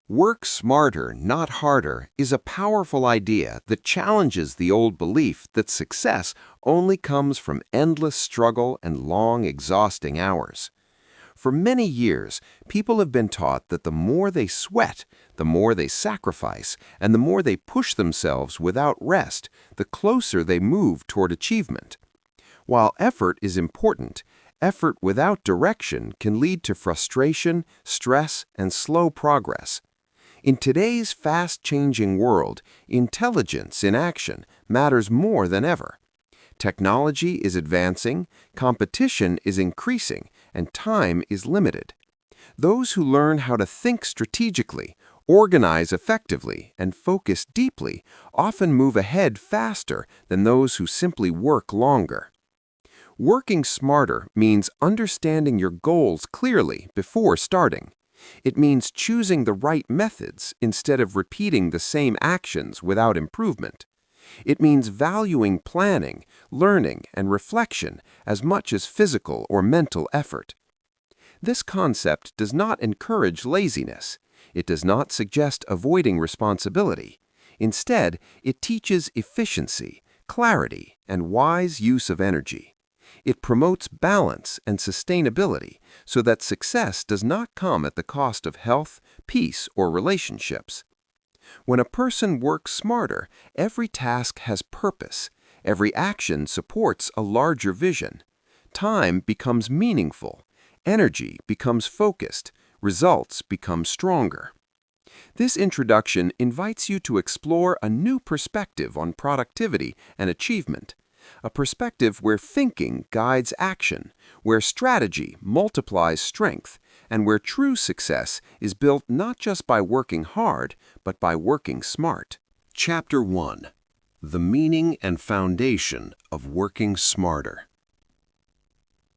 Work smarter, not harder, is a powerful idea that challenges the old belief that success only comes from endless struggle and long, exhausting hours. For many years, people have been taught that the more they sweat, the more they sacrifice, and the more they push themselves without rest, the closer they move toward achievement. While effort is important, effort without direction can lead to frustration, stress, and slow progress. In today's fast-changing world, intelligence in action matters more than ever. Technology is advancing, competition is increasing, and time is limited. Those who learn how to think strategically, organize effectively, and focus deeply often move ahead faster than those who simply work longer. Working smarter means understanding your goals clearly before starting. It means choosing the right methods instead of repeating the same actions without improvement. It means valuing planning, learning, and reflection as much as physical or mental effort. This concept does not encourage laziness. It does not suggest avoiding responsibility. Instead, it teaches efficiency, clarity, and wise use of energy. It promotes balance and sustainability so that success does not come at the cost of health, peace, or relationships. When a person works smarter, every task has purpose. Every action supports a larger vision. Time becomes meaningful. Energy becomes focused. Results become stronger. This introduction invites you to explore a new perspective on productivity and achievement. A perspective where thinking guides action, where strategy multiplies strength, and where true success is built not just by working hard, but by working smart. Chapter 1. The Meaning and Foundation of Working Smarter.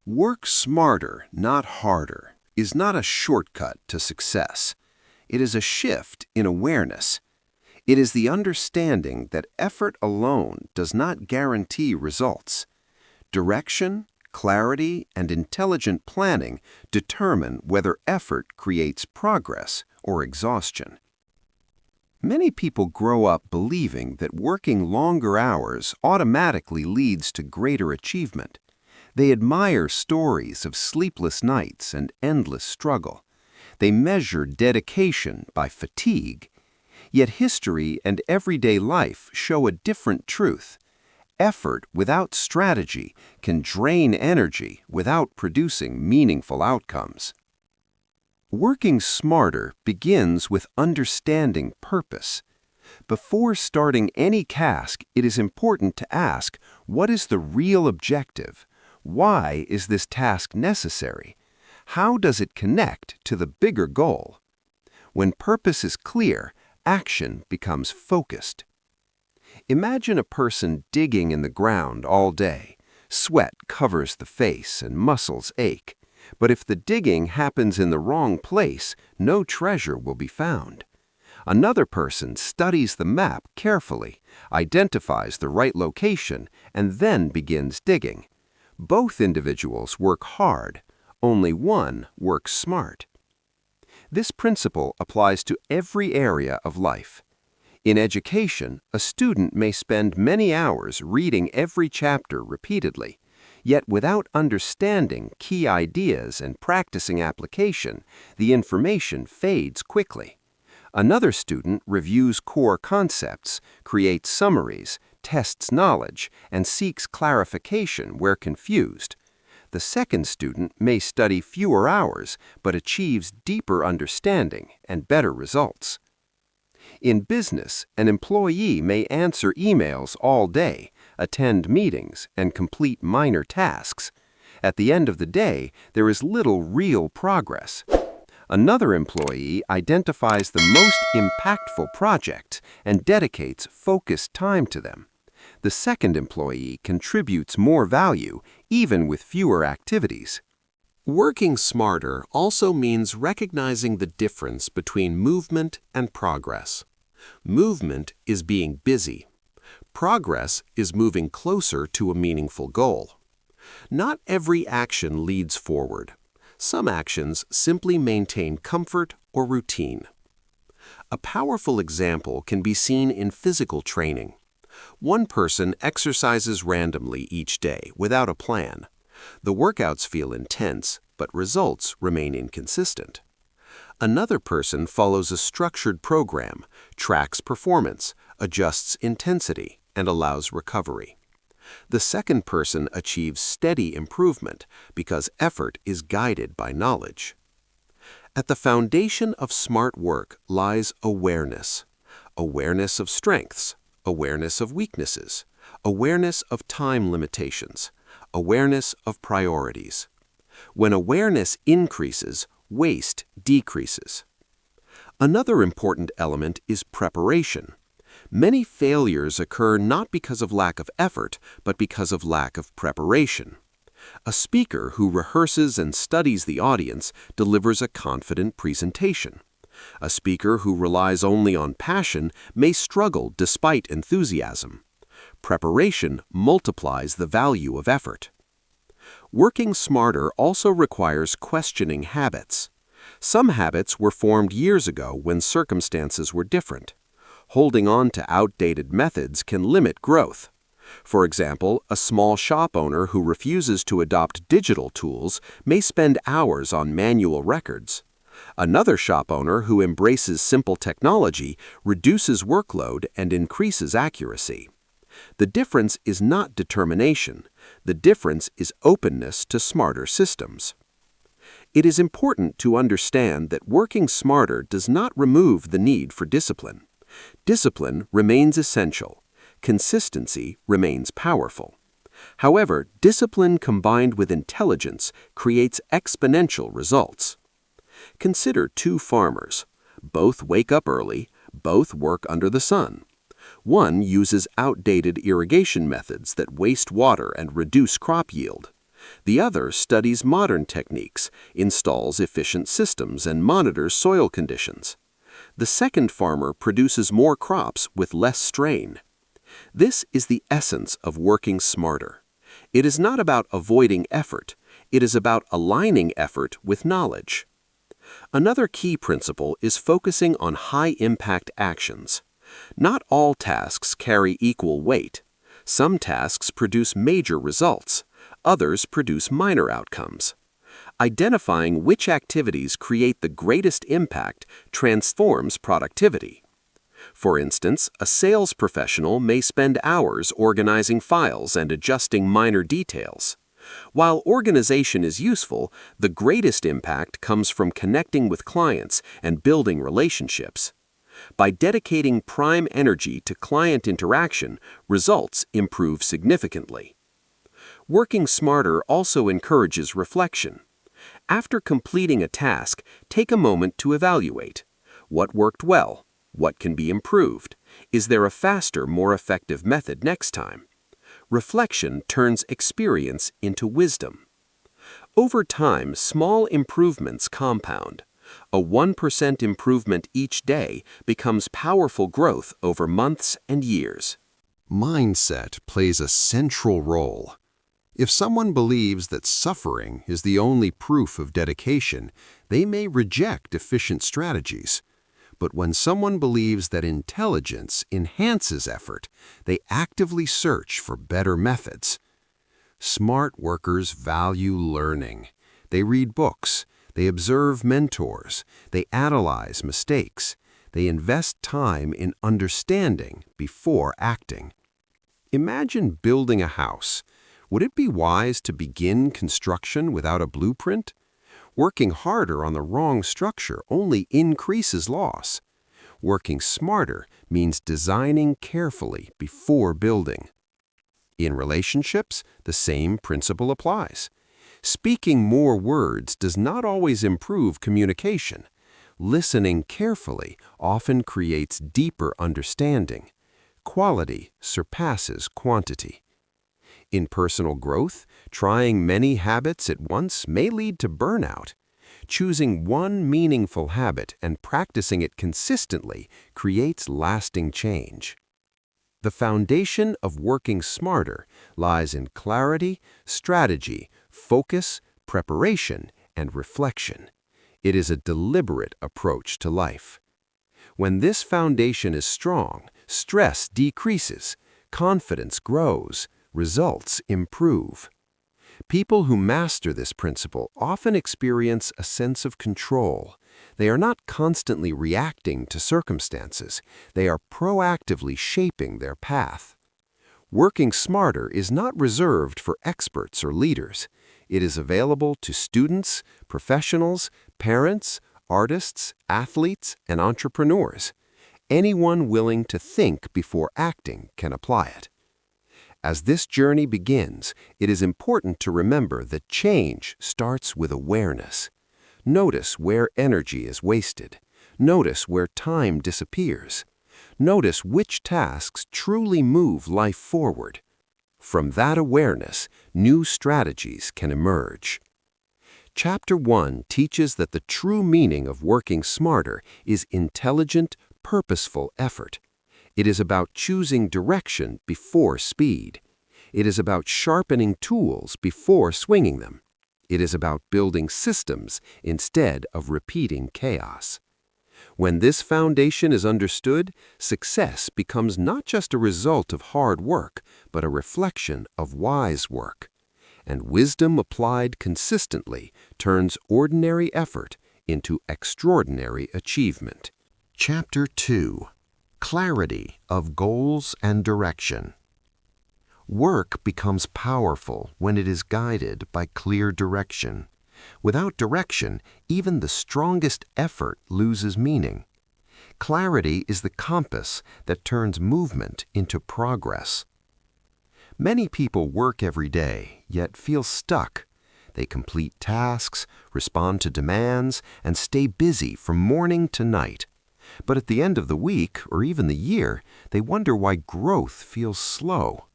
Work smarter, not harder, is not a shortcut to success. It is a shift in awareness. It is the understanding that effort alone does not guarantee results. Direction, clarity, and intelligent planning determine whether effort creates progress or exhaustion. Many people grow up believing that working longer hours automatically leads to greater achievement. They admire stories of sleepless nights and endless struggle. They measure dedication by fatigue. Yet history and everyday life show a different truth. Effort without strategy can drain energy without producing meaningful outcomes. Working smarter begins with understanding purpose. Before starting any task, it is important to ask, what is the real objective? Why is this task necessary? How does it connect to the bigger goal? When purpose is clear, action becomes focused. Imagine a person digging in the ground all day. Sweat covers the face and muscles ache. But if the digging happens in the wrong place, no treasure will be found. Another person studies the map carefully, identifies the right location, and then begins digging. Both individuals work hard. Only one works smart. This principle applies to every area of life. In education, a student may spend many hours reading every chapter repeatedly, yet without understanding key ideas and practicing application, the information fades quickly. Another student reviews core concepts, creates summaries, tests knowledge, and seeks clarification where confused. The second student may study fewer hours, but achieves deeper understanding and better results. In business, an employee may answer emails all day, attend meetings, and complete minor tasks. At the end of the day, there is little real progress. Another employee identifies the most impactful projects and dedicates focused time to them. The second employee contributes more value, even with fewer activities. Working smarter also means recognizing the difference between movement and progress. Movement is being busy. Progress is moving closer to a meaningful goal. Not every action leads forward. Some actions simply maintain comfort or routine. A powerful example can be seen in physical training. One person exercises randomly each day without a plan. The workouts feel intense, but results remain inconsistent. Another person follows a structured program, tracks performance, adjusts intensity, and allows recovery. The second person achieves steady improvement because effort is guided by knowledge. At the foundation of smart work lies awareness. Awareness of strengths, awareness of weaknesses, awareness of time limitations, awareness of priorities. When awareness increases, waste decreases. Another important element is preparation. Many failures occur not because of lack of effort, but because of lack of preparation. A speaker who rehearses and studies the audience delivers a confident presentation. A speaker who relies only on passion may struggle despite enthusiasm. Preparation multiplies the value of effort. Working smarter also requires questioning habits. Some habits were formed years ago when circumstances were different. Holding on to outdated methods can limit growth. For example, a small shop owner who refuses to adopt digital tools may spend hours on manual records. Another shop owner who embraces simple technology reduces workload and increases accuracy. The difference is not determination. The difference is openness to smarter systems. It is important to understand that working smarter does not remove the need for discipline. Discipline remains essential. Consistency remains powerful. However, discipline combined with intelligence creates exponential results. Consider two farmers. Both wake up early, both work under the sun. One uses outdated irrigation methods that waste water and reduce crop yield. The other studies modern techniques, installs efficient systems, and monitors soil conditions. The second farmer produces more crops with less strain. This is the essence of working smarter. It is not about avoiding effort. It is about aligning effort with knowledge. Another key principle is focusing on high-impact actions. Not all tasks carry equal weight. Some tasks produce major results. Others produce minor outcomes. Identifying which activities create the greatest impact transforms productivity. For instance, a sales professional may spend hours organizing files and adjusting minor details. While organization is useful, the greatest impact comes from connecting with clients and building relationships. By dedicating prime energy to client interaction, results improve significantly. Working smarter also encourages reflection. After completing a task, take a moment to evaluate. What worked well? What can be improved? Is there a faster, more effective method next time? Reflection turns experience into wisdom. Over time, small improvements compound. A 1% improvement each day becomes powerful growth over months and years. Mindset plays a central role. If someone believes that suffering is the only proof of dedication, they may reject efficient strategies. But when someone believes that intelligence enhances effort, they actively search for better methods. Smart workers value learning. They read books, they observe mentors, they analyze mistakes, they invest time in understanding before acting. Imagine building a house. Would it be wise to begin construction without a blueprint? Working harder on the wrong structure only increases loss. Working smarter means designing carefully before building. In relationships, the same principle applies. Speaking more words does not always improve communication. Listening carefully often creates deeper understanding. Quality surpasses quantity. In personal growth, trying many habits at once may lead to burnout. Choosing one meaningful habit and practicing it consistently creates lasting change. The foundation of working smarter lies in clarity, strategy, focus, preparation, and reflection. It is a deliberate approach to life. When this foundation is strong, stress decreases, confidence grows, results improve. People who master this principle often experience a sense of control. They are not constantly reacting to circumstances. They are proactively shaping their path. Working smarter is not reserved for experts or leaders. It is available to students, professionals, parents, artists, athletes, and entrepreneurs. Anyone willing to think before acting can apply it. As this journey begins, it is important to remember that change starts with awareness. Notice where energy is wasted. Notice where time disappears. Notice which tasks truly move life forward. From that awareness, new strategies can emerge. Chapter 1 teaches that the true meaning of working smarter is intelligent, purposeful effort. It is about choosing direction before speed. It is about sharpening tools before swinging them. It is about building systems instead of repeating chaos. When this foundation is understood, success becomes not just a result of hard work, but a reflection of wise work. And wisdom applied consistently turns ordinary effort into extraordinary achievement. Chapter 2: Clarity of Goals and Direction. Work becomes powerful when it is guided by clear direction. Without direction, even the strongest effort loses meaning. Clarity is the compass that turns movement into progress. Many people work every day, yet feel stuck. They complete tasks, respond to demands, and stay busy from morning to night. But at the end of the week, or even the year, they wonder why growth feels slow.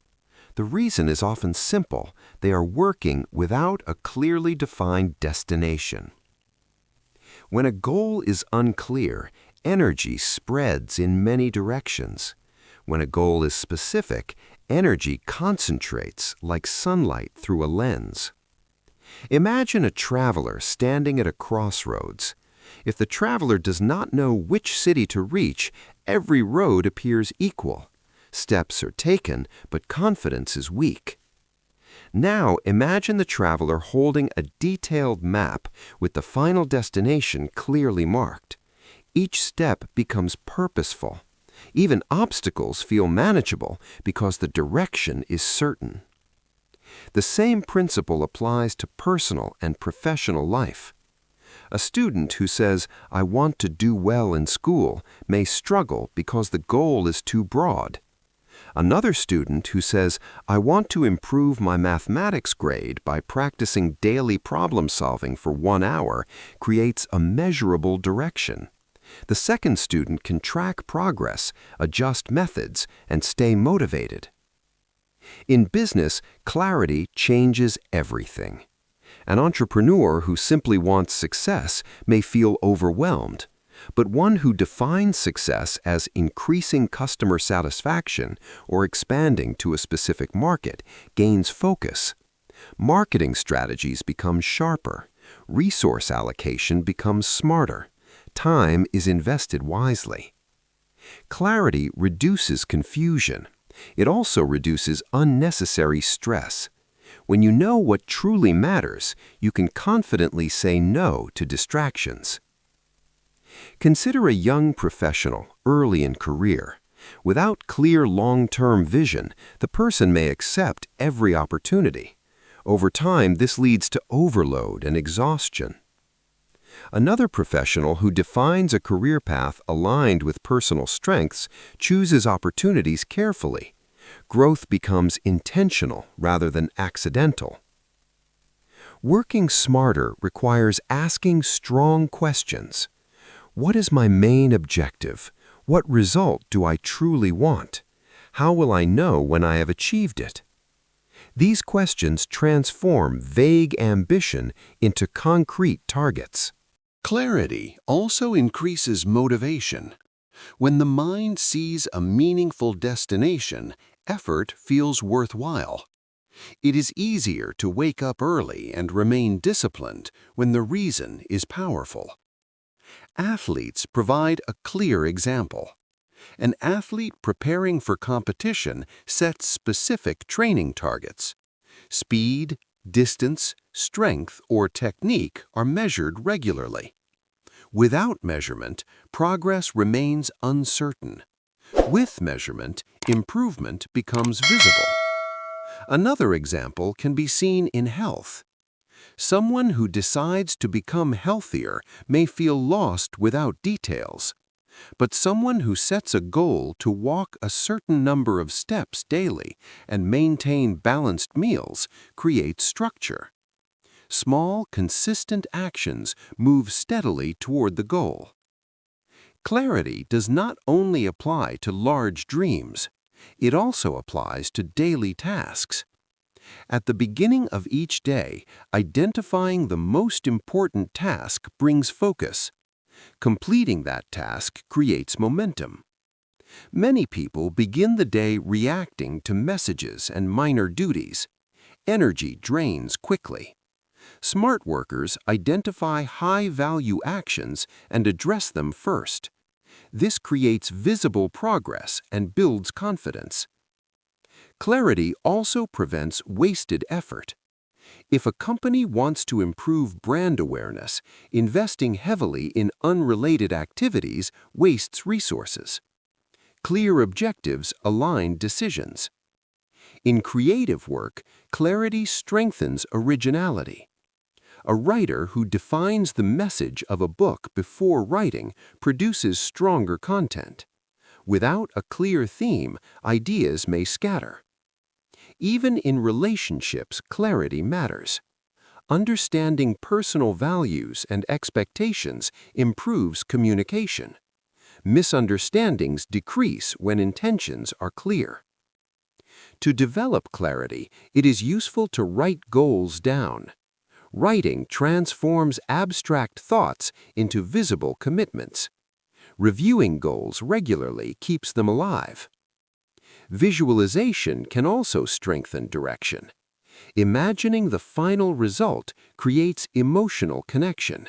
The reason is often simple. They are working without a clearly defined destination. When a goal is unclear, energy spreads in many directions. When a goal is specific, energy concentrates like sunlight through a lens. Imagine a traveler standing at a crossroads. If the traveler does not know which city to reach, every road appears equal. Steps are taken, but confidence is weak. Now imagine the traveler holding a detailed map with the final destination clearly marked. Each step becomes purposeful. Even obstacles feel manageable because the direction is certain. The same principle applies to personal and professional life. A student who says, "I want to do well in school," may struggle because the goal is too broad. Another student who says, "I want to improve my mathematics grade by practicing daily problem solving for 1 hour," creates a measurable direction. The second student can track progress, adjust methods, and stay motivated. In business, clarity changes everything. An entrepreneur who simply wants success may feel overwhelmed, but one who defines success as increasing customer satisfaction or expanding to a specific market gains focus. Marketing strategies become sharper. Resource allocation becomes smarter. Time is invested wisely. Clarity reduces confusion. It also reduces unnecessary stress. When you know what truly matters, you can confidently say no to distractions. Consider a young professional early in career. Without clear long-term vision, the person may accept every opportunity. Over time, this leads to overload and exhaustion. Another professional who defines a career path aligned with personal strengths chooses opportunities carefully. Growth becomes intentional rather than accidental. Working smarter requires asking strong questions. What is my main objective? What result do I truly want? How will I know when I have achieved it? These questions transform vague ambition into concrete targets. Clarity also increases motivation. When the mind sees a meaningful destination, effort feels worthwhile. It is easier to wake up early and remain disciplined when the reason is powerful. Athletes provide a clear example. An athlete preparing for competition sets specific training targets. Speed, distance, strength, or technique are measured regularly. Without measurement, progress remains uncertain. With measurement, improvement becomes visible. Another example can be seen in health. Someone who decides to become healthier may feel lost without details. But someone who sets a goal to walk a certain number of steps daily and maintain balanced meals creates structure. Small, consistent actions move steadily toward the goal. Clarity does not only apply to large dreams, it also applies to daily tasks. At the beginning of each day, identifying the most important task brings focus. Completing that task creates momentum. Many people begin the day reacting to messages and minor duties. Energy drains quickly. Smart workers identify high-value actions and address them first. This creates visible progress and builds confidence. Clarity also prevents wasted effort. If a company wants to improve brand awareness, investing heavily in unrelated activities wastes resources. Clear objectives align decisions. In creative work, clarity strengthens originality. A writer who defines the message of a book before writing produces stronger content. Without a clear theme, ideas may scatter. Even in relationships, clarity matters. Understanding personal values and expectations improves communication. Misunderstandings decrease when intentions are clear. To develop clarity, it is useful to write goals down. Writing transforms abstract thoughts into visible commitments. Reviewing goals regularly keeps them alive. Visualization can also strengthen direction. Imagining the final result creates emotional connection.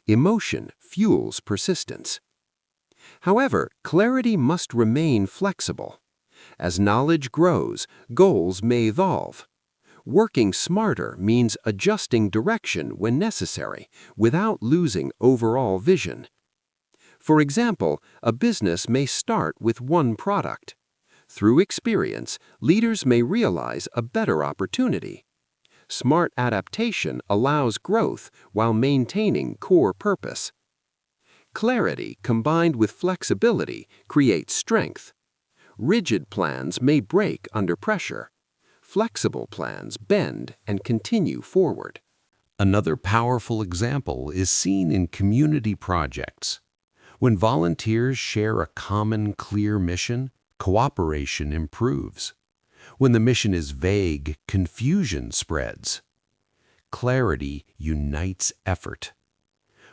Emotion fuels persistence. However, clarity must remain flexible. As knowledge grows, goals may evolve. Working smarter means adjusting direction when necessary without losing overall vision. For example, a business may start with one product. Through experience, leaders may realize a better opportunity. Smart adaptation allows growth while maintaining core purpose. Clarity combined with flexibility creates strength. Rigid plans may break under pressure. Flexible plans bend and continue forward. Another powerful example is seen in community projects. When volunteers share a common, clear mission, cooperation improves. When the mission is vague, confusion spreads. Clarity unites effort.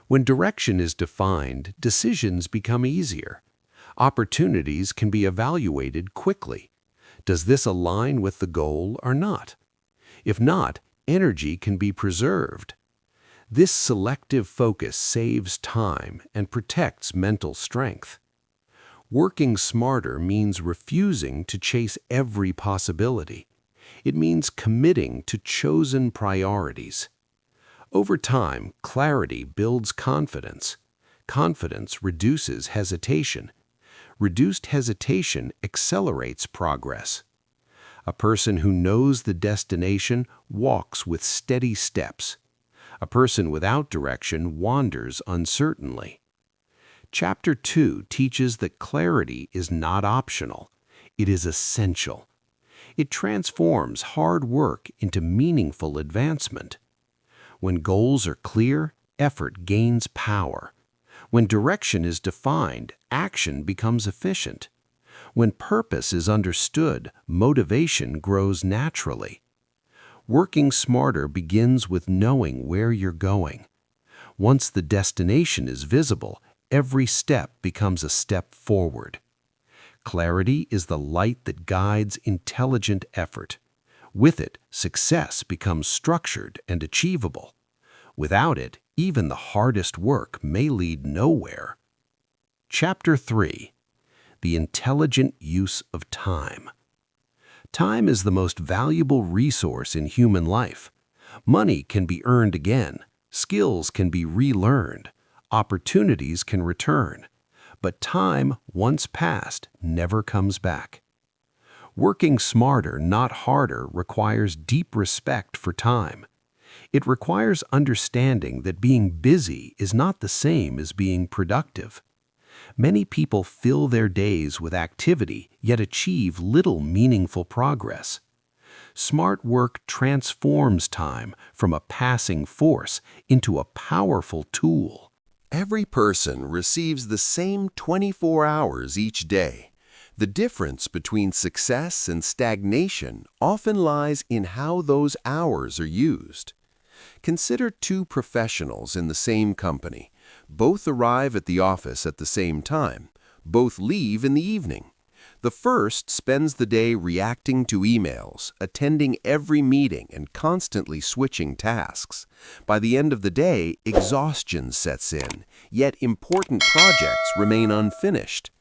When direction is defined, decisions become easier. Opportunities can be evaluated quickly. Does this align with the goal or not? If not, energy can be preserved. This selective focus saves time and protects mental strength. Working smarter means refusing to chase every possibility. It means committing to chosen priorities. Over time, clarity builds confidence. Confidence reduces hesitation. Reduced hesitation accelerates progress. A person who knows the destination walks with steady steps. A person without direction wanders uncertainly. Chapter 2 teaches that clarity is not optional. It is essential. It transforms hard work into meaningful advancement. When goals are clear, effort gains power. When direction is defined, action becomes efficient. When purpose is understood, motivation grows naturally. Working smarter begins with knowing where you're going. Once the destination is visible, every step becomes a step forward. Clarity is the light that guides intelligent effort. With it, success becomes structured and achievable. Without it, even the hardest work may lead nowhere. Chapter 3. The Intelligent Use of Time. Time is the most valuable resource in human life. Money can be earned again, skills can be relearned, opportunities can return. But time, once passed, never comes back. Working smarter, not harder, requires deep respect for time. It requires understanding that being busy is not the same as being productive. Many people fill their days with activity, yet achieve little meaningful progress. Smart work transforms time from a passing force into a powerful tool. Every person receives the same 24 hours each day. The difference between success and stagnation often lies in how those hours are used. Consider two professionals in the same company. Both arrive at the office at the same time. Both leave in the evening. The first spends the day reacting to emails, attending every meeting, and constantly switching tasks. By the end of the day, exhaustion sets in, yet important projects remain unfinished.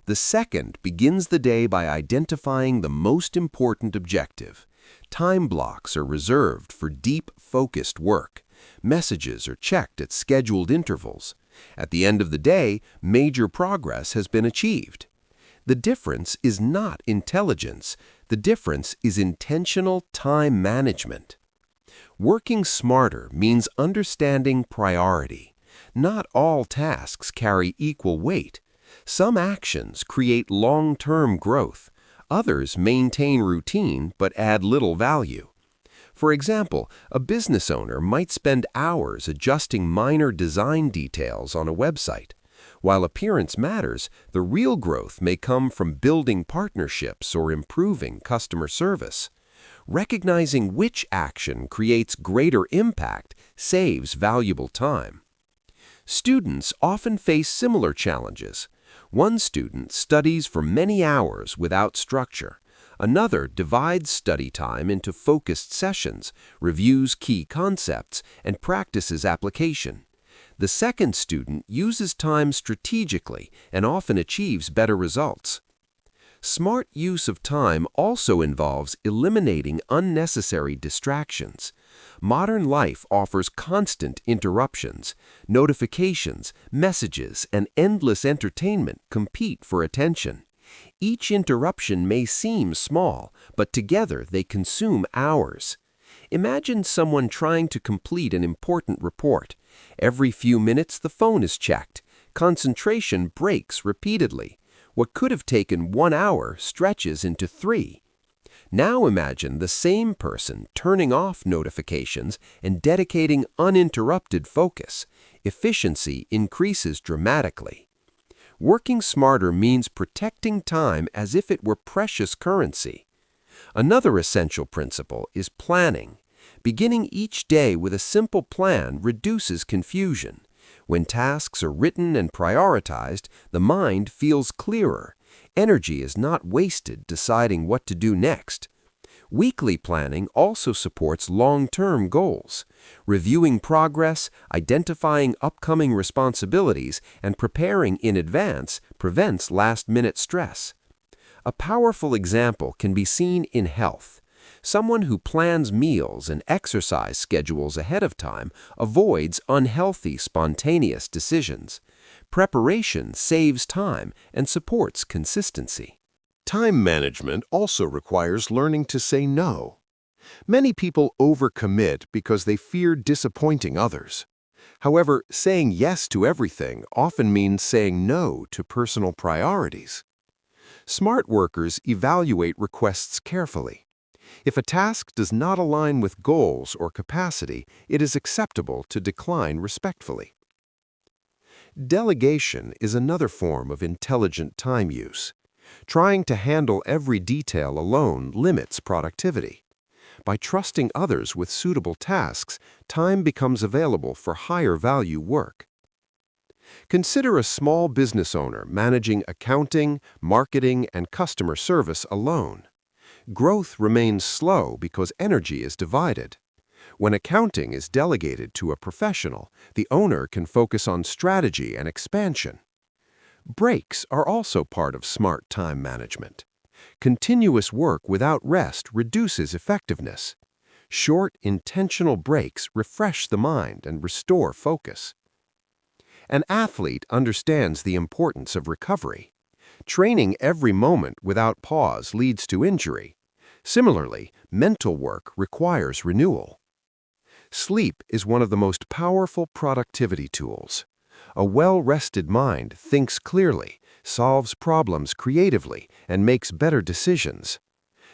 The second begins the day by identifying the most important objective. Time blocks are reserved for deep, focused work. Messages are checked at scheduled intervals. At the end of the day, major progress has been achieved. The difference is not intelligence. The difference is intentional time management. Working smarter means understanding priority. Not all tasks carry equal weight. Some actions create long-term growth. Others maintain routine but add little value. For example, a business owner might spend hours adjusting minor design details on a website. While appearance matters, the real growth may come from building partnerships or improving customer service. Recognizing which action creates greater impact saves valuable time. Students often face similar challenges. One student studies for many hours without structure. Another divides study time into focused sessions, reviews key concepts, and practices application. The second student uses time strategically and often achieves better results. Smart use of time also involves eliminating unnecessary distractions. Modern life offers constant interruptions. Notifications, messages, and endless entertainment compete for attention. Each interruption may seem small, but together they consume hours. Imagine someone trying to complete an important report. Every few minutes the phone is checked. Concentration breaks repeatedly. What could have taken 1 hour stretches into 3. Now imagine the same person turning off notifications and dedicating uninterrupted focus. Efficiency increases dramatically. Working smarter means protecting time as if it were precious currency. Another essential principle is planning. Beginning each day with a simple plan reduces confusion. When tasks are written and prioritized, the mind feels clearer. Energy is not wasted deciding what to do next. Weekly planning also supports long-term goals. Reviewing progress, identifying upcoming responsibilities, and preparing in advance prevents last-minute stress. A powerful example can be seen in health. Someone who plans meals and exercise schedules ahead of time avoids unhealthy, spontaneous decisions. Preparation saves time and supports consistency. Time management also requires learning to say no. Many people overcommit because they fear disappointing others. However, saying yes to everything often means saying no to personal priorities. Smart workers evaluate requests carefully. If a task does not align with goals or capacity, it is acceptable to decline respectfully. Delegation is another form of intelligent time use. Trying to handle every detail alone limits productivity. By trusting others with suitable tasks, time becomes available for higher value work. Consider a small business owner managing accounting, marketing, and customer service alone. Growth remains slow because energy is divided. When accounting is delegated to a professional, the owner can focus on strategy and expansion. Breaks are also part of smart time management. Continuous work without rest reduces effectiveness. Short, intentional breaks refresh the mind and restore focus. An athlete understands the importance of recovery. Training every moment without pause leads to injury. Similarly, mental work requires renewal. Sleep is one of the most powerful productivity tools. A well-rested mind thinks clearly, solves problems creatively, and makes better decisions.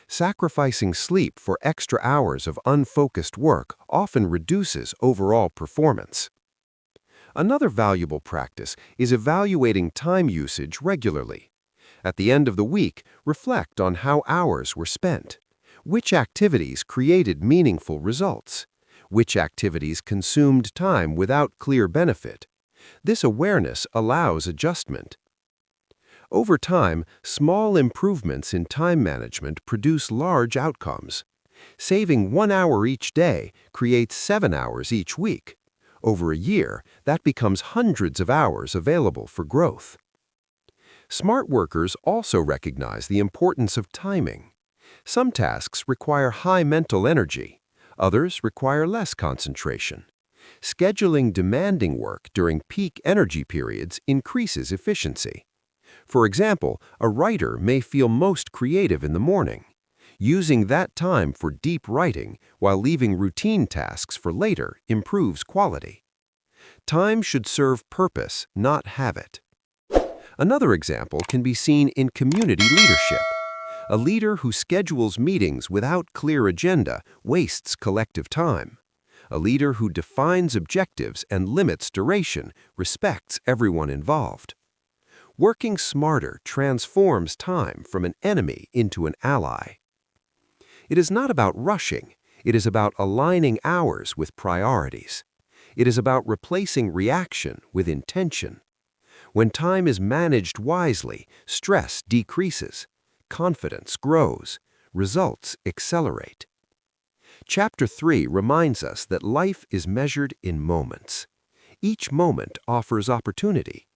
Sacrificing sleep for extra hours of unfocused work often reduces overall performance. Another valuable practice is evaluating time usage regularly. At the end of the week, reflect on how hours were spent. Which activities created meaningful results? Which activities consumed time without clear benefit? This awareness allows adjustment. Over time, small improvements in time management produce large outcomes. Saving 1 hour each day creates 7 hours each week. Over a year, that becomes hundreds of hours available for growth. Smart workers also recognize the importance of timing. Some tasks require high mental energy. Others require less concentration. Scheduling demanding work during peak energy periods increases efficiency. For example, a writer may feel most creative in the morning. Using that time for deep writing while leaving routine tasks for later improves quality. Time should serve purpose, not habit. Another example can be seen in community leadership. A leader who schedules meetings without clear agenda wastes collective time. A leader who defines objectives and limits duration respects everyone involved. Working smarter transforms time from an enemy into an ally. It is not about rushing. It is about aligning hours with priorities. It is about replacing reaction with intention. When time is managed wisely, stress decreases, confidence grows, results accelerate. Chapter 3 reminds us that life is measured in moments. Each moment offers opportunity.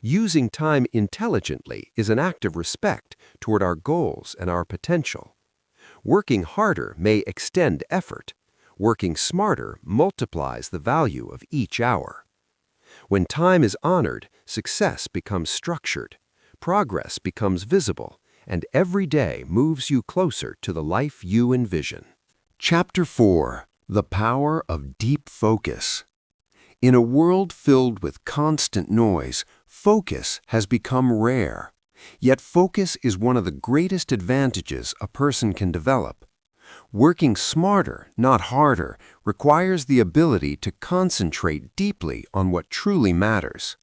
Using time intelligently is an act of respect toward our goals and our potential. Working harder may extend effort. Working smarter multiplies the value of each hour. When time is honored, success becomes structured, progress becomes visible, and every day moves you closer to the life you envision. Chapter 4: The Power of Deep Focus. In a world filled with constant noise, focus has become rare. Yet focus is one of the greatest advantages a person can develop. Working smarter, not harder, requires the ability to concentrate deeply on what truly matters.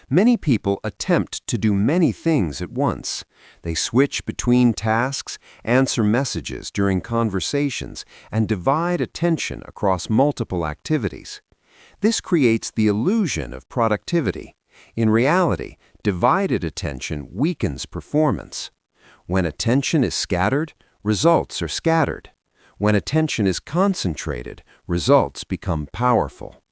Many people attempt to do many things at once. They switch between tasks, answer messages during conversations, and divide attention across multiple activities. This creates the illusion of productivity. In reality, divided attention weakens performance. When attention is scattered, results are scattered. When attention is concentrated, results become powerful.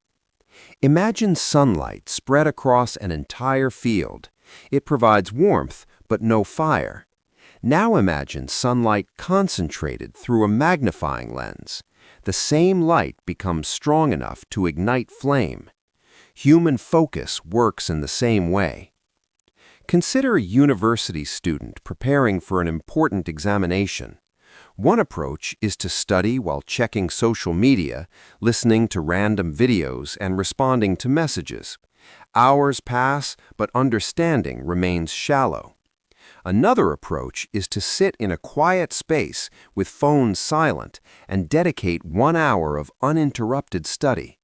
Imagine sunlight spread across an entire field. It provides warmth, but no fire. Now imagine sunlight concentrated through a magnifying lens. The same light becomes strong enough to ignite flame. Human focus works in the same way. Consider a university student preparing for an important examination. One approach is to study while checking social media, listening to random videos, and responding to messages. Hours pass, but understanding remains shallow. Another approach is to sit in a quiet space with phones silent and dedicate 1 hour of uninterrupted study.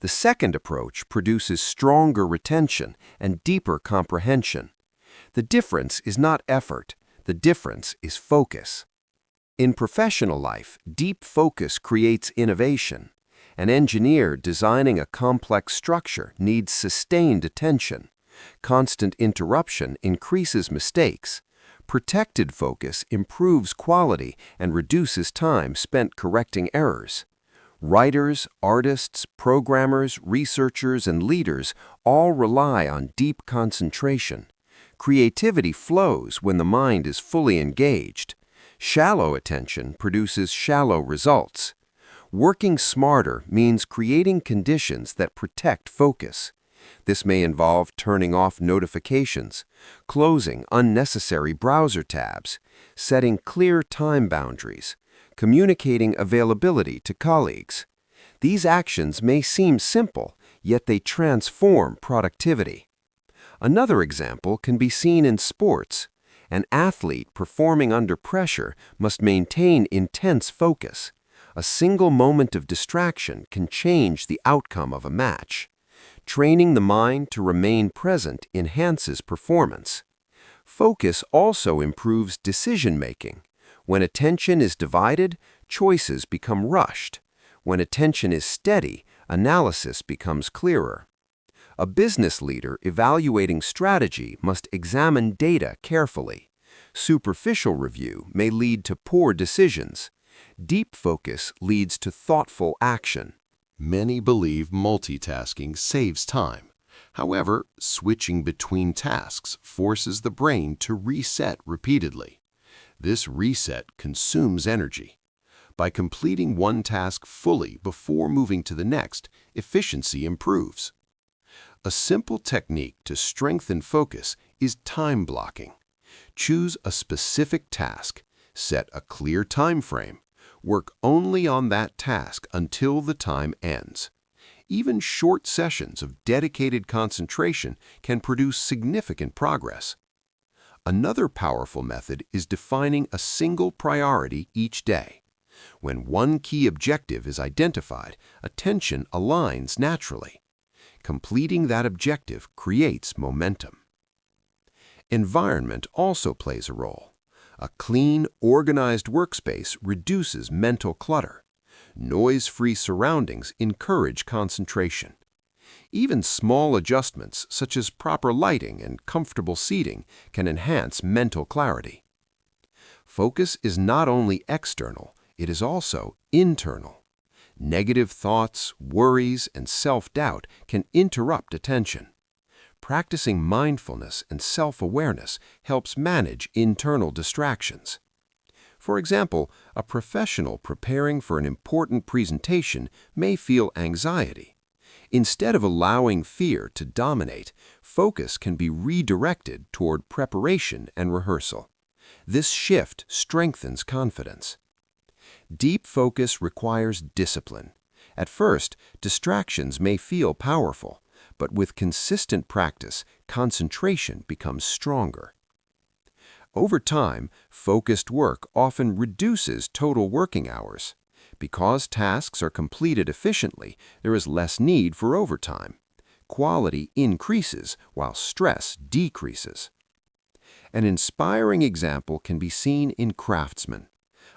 The second approach produces stronger retention and deeper comprehension. The difference is not effort. The difference is focus. In professional life, deep focus creates innovation. An engineer designing a complex structure needs sustained attention. Constant interruption increases mistakes. Protected focus improves quality and reduces time spent correcting errors. Writers, artists, programmers, researchers, and leaders all rely on deep concentration. Creativity flows when the mind is fully engaged. Shallow attention produces shallow results. Working smarter means creating conditions that protect focus. This may involve turning off notifications, closing unnecessary browser tabs, setting clear time boundaries, communicating availability to colleagues. These actions may seem simple, yet they transform productivity. Another example can be seen in sports. An athlete performing under pressure must maintain intense focus. A single moment of distraction can change the outcome of a match. Training the mind to remain present enhances performance. Focus also improves decision-making. When attention is divided, choices become rushed. When attention is steady, analysis becomes clearer. A business leader evaluating strategy must examine data carefully. Superficial review may lead to poor decisions. Deep focus leads to thoughtful action. Many believe multitasking saves time. However, switching between tasks forces the brain to reset repeatedly. This reset consumes energy. By completing one task fully before moving to the next, efficiency improves. A simple technique to strengthen focus is time blocking. Choose a specific task, set a clear time frame, work only on that task until the time ends. Even short sessions of dedicated concentration can produce significant progress. Another powerful method is defining a single priority each day. When one key objective is identified, attention aligns naturally. Completing that objective creates momentum. Environment also plays a role. A clean, organized workspace reduces mental clutter. Noise-free surroundings encourage concentration. Even small adjustments, such as proper lighting and comfortable seating, can enhance mental clarity. Focus is not only external, it is also internal. Negative thoughts, worries, and self-doubt can interrupt attention. Practicing mindfulness and self-awareness helps manage internal distractions. For example, a professional preparing for an important presentation may feel anxiety. Instead of allowing fear to dominate, focus can be redirected toward preparation and rehearsal. This shift strengthens confidence. Deep focus requires discipline. At first, distractions may feel powerful, but with consistent practice, concentration becomes stronger. Over time, focused work often reduces total working hours. Because tasks are completed efficiently, there is less need for overtime. Quality increases while stress decreases. An inspiring example can be seen in craftsmen.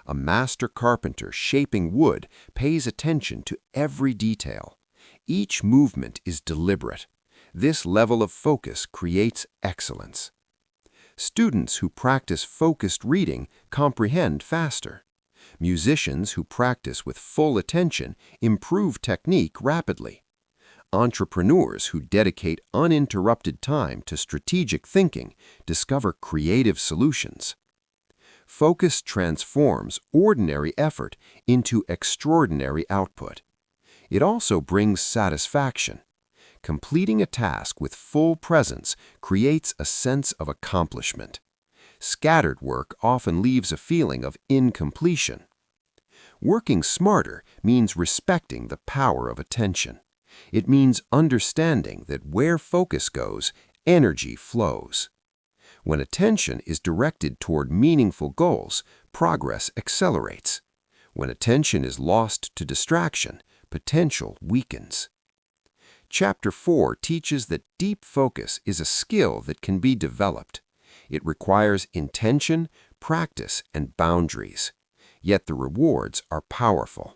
A master carpenter shaping wood pays attention to every detail. Each movement is deliberate. This level of focus creates excellence. Students who practice focused reading comprehend faster. Musicians who practice with full attention improve technique rapidly. Entrepreneurs who dedicate uninterrupted time to strategic thinking discover creative solutions. Focus transforms ordinary effort into extraordinary output. It also brings satisfaction. Completing a task with full presence creates a sense of accomplishment. Scattered work often leaves a feeling of incompletion. Working smarter means respecting the power of attention. It means understanding that where focus goes, energy flows. When attention is directed toward meaningful goals, progress accelerates. When attention is lost to distraction, potential weakens. Chapter 4 teaches that deep focus is a skill that can be developed. It requires intention, practice, and boundaries. Yet the rewards are powerful.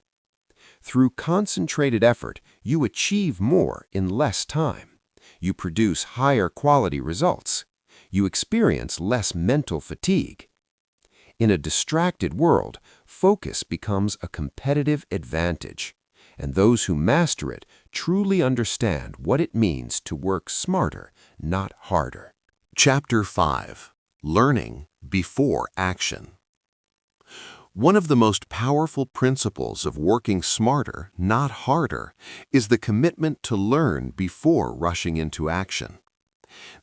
Through concentrated effort, you achieve more in less time. You produce higher quality results. You experience less mental fatigue. In a distracted world, focus becomes a competitive advantage. and those who master it truly understand what it means to work smarter, not harder. Chapter 5. Learning Before Action. One of the most powerful principles of working smarter, not harder, is the commitment to learn before rushing into action.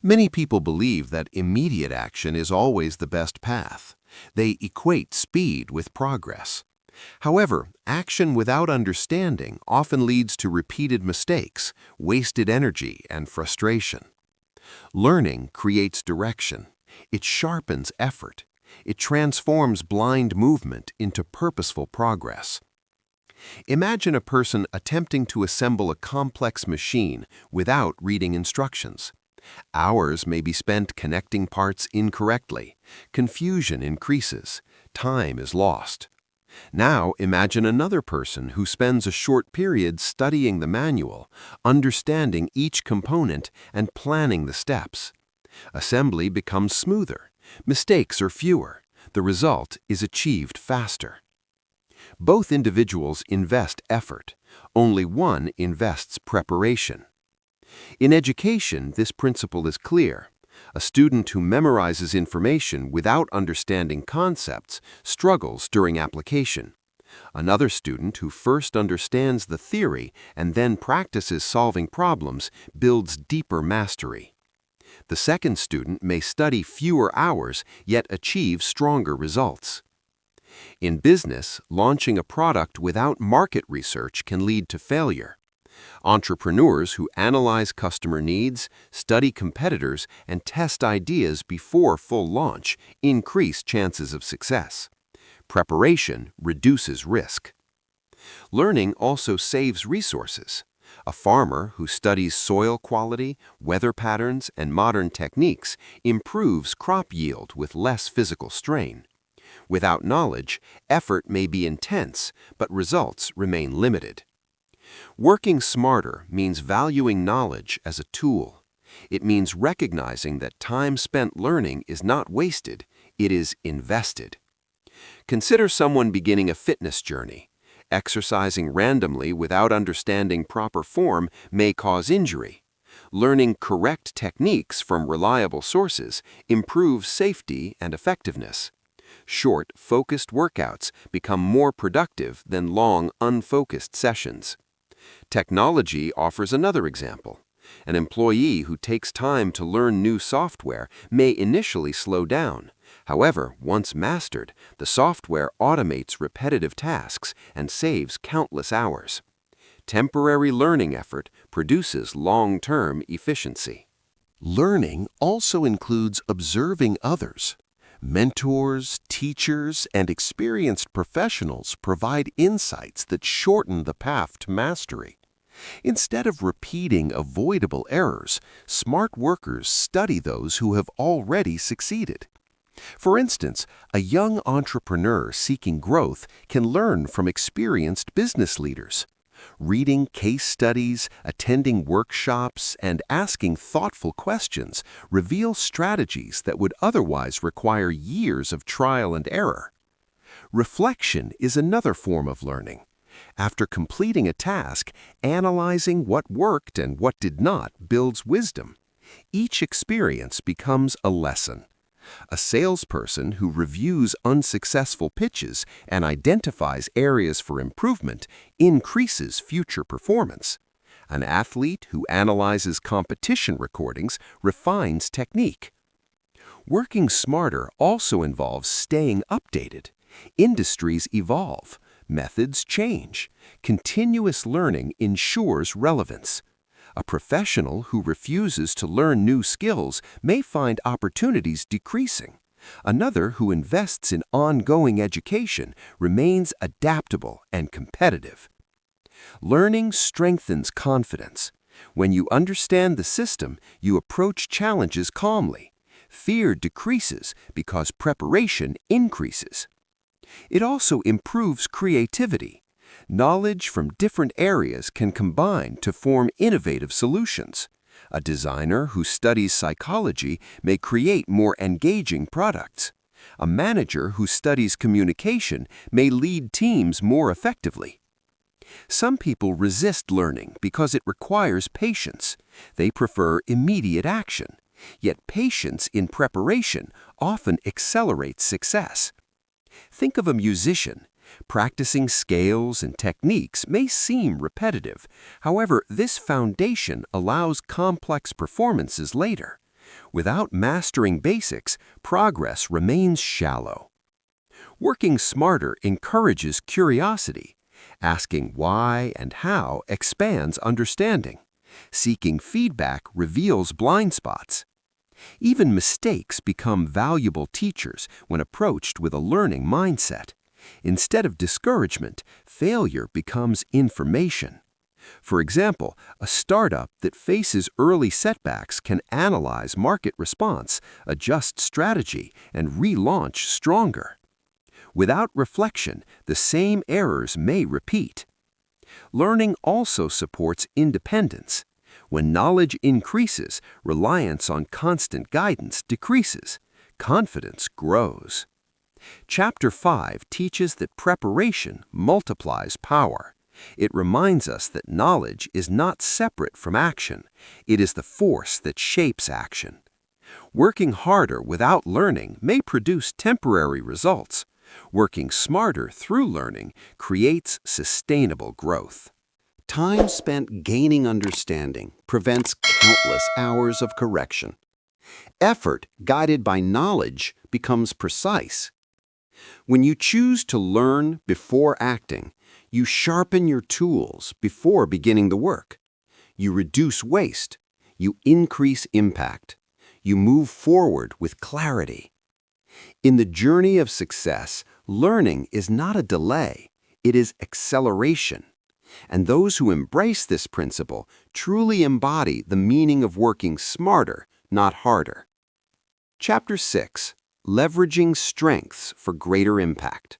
Many people believe that immediate action is always the best path. They equate speed with progress. However, action without understanding often leads to repeated mistakes, wasted energy, and frustration. Learning creates direction. It sharpens effort. It transforms blind movement into purposeful progress. Imagine a person attempting to assemble a complex machine without reading instructions. Hours may be spent connecting parts incorrectly. Confusion increases. Time is lost. Now imagine another person who spends a short period studying the manual, understanding each component, and planning the steps. Assembly becomes smoother. Mistakes are fewer. The result is achieved faster. Both individuals invest effort. Only one invests preparation. In education, this principle is clear. A student who memorizes information without understanding concepts struggles during application. Another student who first understands the theory and then practices solving problems builds deeper mastery. The second student may study fewer hours yet achieve stronger results. In business, launching a product without market research can lead to failure. Entrepreneurs who analyze customer needs, study competitors, and test ideas before full launch increase chances of success. Preparation reduces risk. Learning also saves resources. A farmer who studies soil quality, weather patterns, and modern techniques improves crop yield with less physical strain. Without knowledge, effort may be intense, but results remain limited. Working smarter means valuing knowledge as a tool. It means recognizing that time spent learning is not wasted, it is invested. Consider someone beginning a fitness journey. Exercising randomly without understanding proper form may cause injury. Learning correct techniques from reliable sources improves safety and effectiveness. Short, focused workouts become more productive than long, unfocused sessions. Technology offers another example. An employee who takes time to learn new software may initially slow down. However, once mastered, the software automates repetitive tasks and saves countless hours. Temporary learning effort produces long-term efficiency. Learning also includes observing others. Mentors, teachers, and experienced professionals provide insights that shorten the path to mastery. Instead of repeating avoidable errors, smart workers study those who have already succeeded. For instance, a young entrepreneur seeking growth can learn from experienced business leaders. Reading case studies, attending workshops, and asking thoughtful questions reveal strategies that would otherwise require years of trial and error. Reflection is another form of learning. After completing a task, analyzing what worked and what did not builds wisdom. Each experience becomes a lesson. A salesperson who reviews unsuccessful pitches and identifies areas for improvement increases future performance. An athlete who analyzes competition recordings refines technique. Working smarter also involves staying updated. Industries evolve. Methods change. Continuous learning ensures relevance. A professional who refuses to learn new skills may find opportunities decreasing. Another who invests in ongoing education remains adaptable and competitive. Learning strengthens confidence. When you understand the system, you approach challenges calmly. Fear decreases because preparation increases. It also improves creativity. Knowledge from different areas can combine to form innovative solutions. A designer who studies psychology may create more engaging products. A manager who studies communication may lead teams more effectively. Some people resist learning because it requires patience. They prefer immediate action. Yet patience in preparation often accelerates success. Think of a musician. Practicing scales and techniques may seem repetitive. However, this foundation allows complex performances later. Without mastering basics, progress remains shallow. Working smarter encourages curiosity. Asking why and how expands understanding. Seeking feedback reveals blind spots. Even mistakes become valuable teachers when approached with a learning mindset. Instead of discouragement, failure becomes information. For example, a startup that faces early setbacks can analyze market response, adjust strategy, and relaunch stronger. Without reflection, the same errors may repeat. Learning also supports independence. When knowledge increases, reliance on constant guidance decreases. Confidence grows. Chapter 5 teaches that preparation multiplies power. It reminds us that knowledge is not separate from action. It is the force that shapes action. Working harder without learning may produce temporary results. Working smarter through learning creates sustainable growth. Time spent gaining understanding prevents countless hours of correction. Effort guided by knowledge becomes precise. When you choose to learn before acting, you sharpen your tools before beginning the work. You reduce waste. You increase impact. You move forward with clarity. In the journey of success, learning is not a delay, it is acceleration. And those who embrace this principle truly embody the meaning of working smarter, not harder. Chapter 6. Leveraging Strengths for Greater Impact.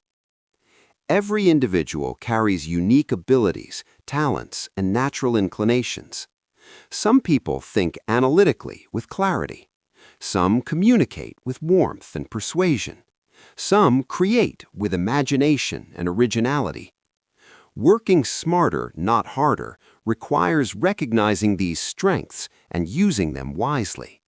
Every individual carries unique abilities, talents, and natural inclinations. Some people think analytically with clarity. Some communicate with warmth and persuasion. Some create with imagination and originality. Working smarter, not harder, requires recognizing these strengths and using them wisely.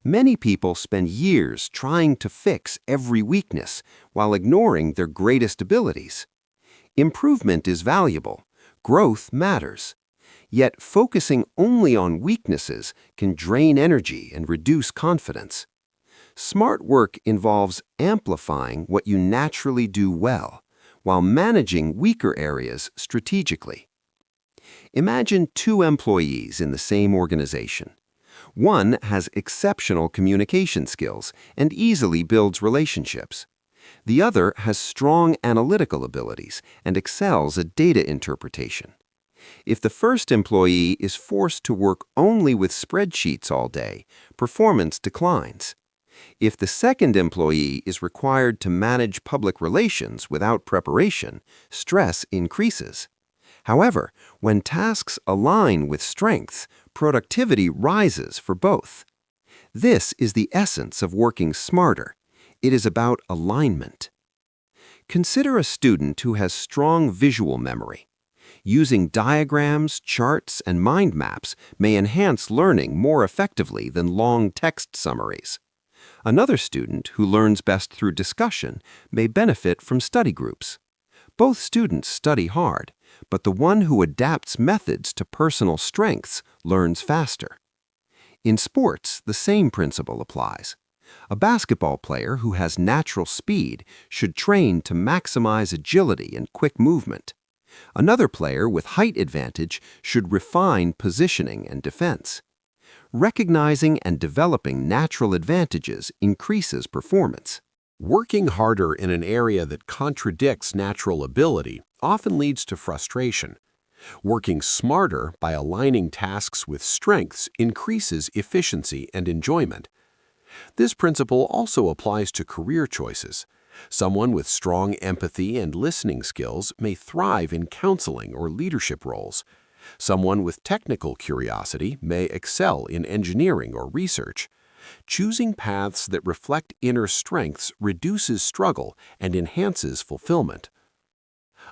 Many people spend years trying to fix every weakness while ignoring their greatest abilities. Improvement is valuable. Growth matters. Yet focusing only on weaknesses can drain energy and reduce confidence. Smart work involves amplifying what you naturally do well, while managing weaker areas strategically. Imagine two employees in the same organization. One has exceptional communication skills and easily builds relationships. The other has strong analytical abilities and excels at data interpretation. If the first employee is forced to work only with spreadsheets all day, performance declines. If the second employee is required to manage public relations without preparation, stress increases. However, when tasks align with strengths, productivity rises for both. This is the essence of working smarter. It is about alignment. Consider a student who has strong visual memory. Using diagrams, charts, and mind maps may enhance learning more effectively than long text summaries. Another student who learns best through discussion may benefit from study groups. Both students study hard, but the one who adapts methods to personal strengths learns faster. In sports, the same principle applies. A basketball player who has natural speed should train to maximize agility and quick movement. Another player with height advantage should refine positioning and defense. Recognizing and developing natural advantages increases performance. Working harder in an area that contradicts natural ability often leads to frustration. Working smarter by aligning tasks with strengths increases efficiency and enjoyment. This principle also applies to career choices. Someone with strong empathy and listening skills may thrive in counseling or leadership roles. Someone with technical curiosity may excel in engineering or research. Choosing paths that reflect inner strengths reduces struggle and enhances fulfillment.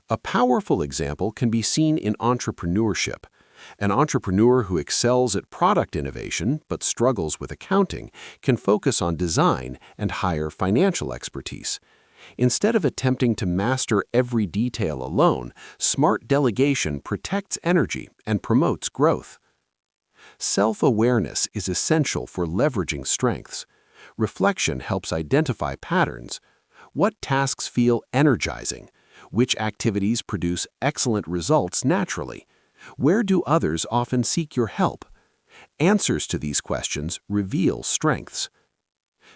A powerful example can be seen in entrepreneurship. An entrepreneur who excels at product innovation but struggles with accounting can focus on design and hire financial expertise. Instead of attempting to master every detail alone, smart delegation protects energy and promotes growth. Self-awareness is essential for leveraging strengths. Reflection helps identify patterns. What tasks feel energizing? Which activities produce excellent results naturally? Where do others often seek your help? Answers to these questions reveal strengths.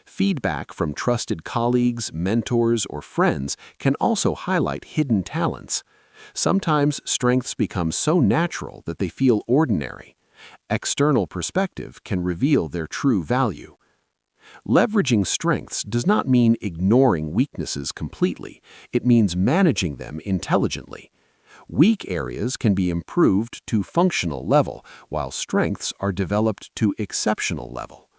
Feedback from trusted colleagues, mentors, or friends can also highlight hidden talents. Sometimes strengths become so natural that they feel ordinary. External perspective can reveal their true value. Leveraging strengths does not mean ignoring weaknesses completely. It means managing them intelligently. Weak areas can be improved to functional level, while strengths are developed to exceptional level.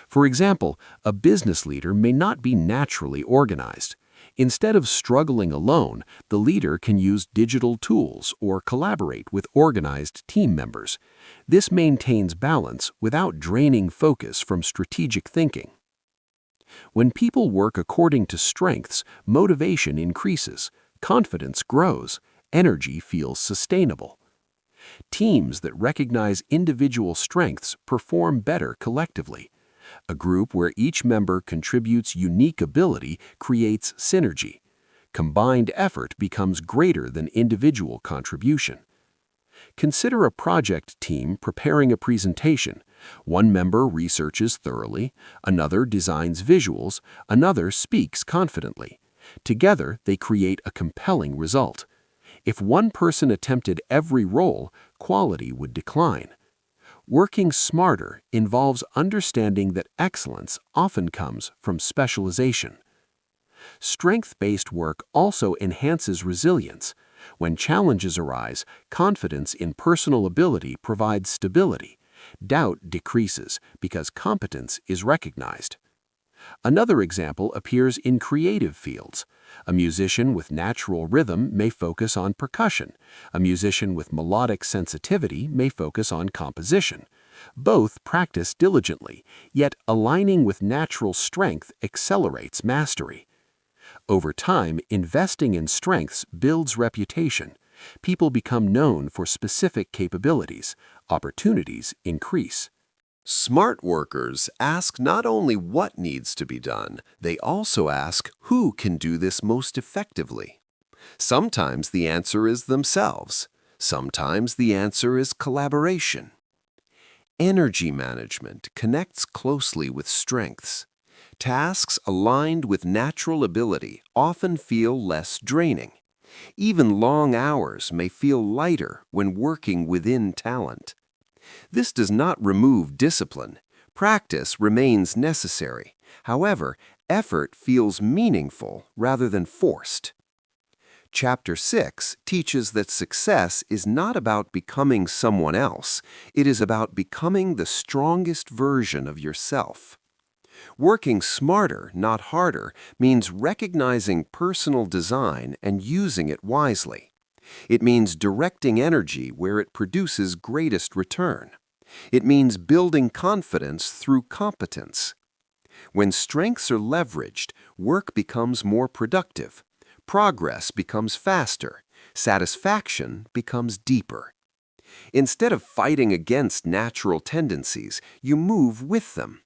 For example, a business leader may not be naturally organized. Instead of struggling alone, the leader can use digital tools or collaborate with organized team members. This maintains balance without draining focus from strategic thinking. When people work according to strengths, motivation increases, confidence grows, energy feels sustainable. Teams that recognize individual strengths perform better collectively. A group where each member contributes unique ability creates synergy. Combined effort becomes greater than individual contribution. Consider a project team preparing a presentation. One member researches thoroughly, another designs visuals, another speaks confidently. Together, they create a compelling result. If one person attempted every role, quality would decline. Working smarter involves understanding that excellence often comes from specialization. Strength-based work also enhances resilience. When challenges arise, confidence in personal ability provides stability. Doubt decreases because competence is recognized. Another example appears in creative fields. A musician with natural rhythm may focus on percussion. A musician with melodic sensitivity may focus on composition. Both practice diligently, yet aligning with natural strength accelerates mastery. Over time, investing in strengths builds reputation. People become known for specific capabilities. Opportunities increase. Smart workers ask not only what needs to be done, they also ask who can do this most effectively. Sometimes the answer is themselves. Sometimes the answer is collaboration. Energy management connects closely with strengths. Tasks aligned with natural ability often feel less draining. Even long hours may feel lighter when working within talent. This does not remove discipline. Practice remains necessary. However, effort feels meaningful rather than forced. Chapter 6 teaches that success is not about becoming someone else. It is about becoming the strongest version of yourself. Working smarter, not harder, means recognizing personal design and using it wisely. It means directing energy where it produces greatest return. It means building confidence through competence. When strengths are leveraged, work becomes more productive. Progress becomes faster. Satisfaction becomes deeper. Instead of fighting against natural tendencies, you move with them.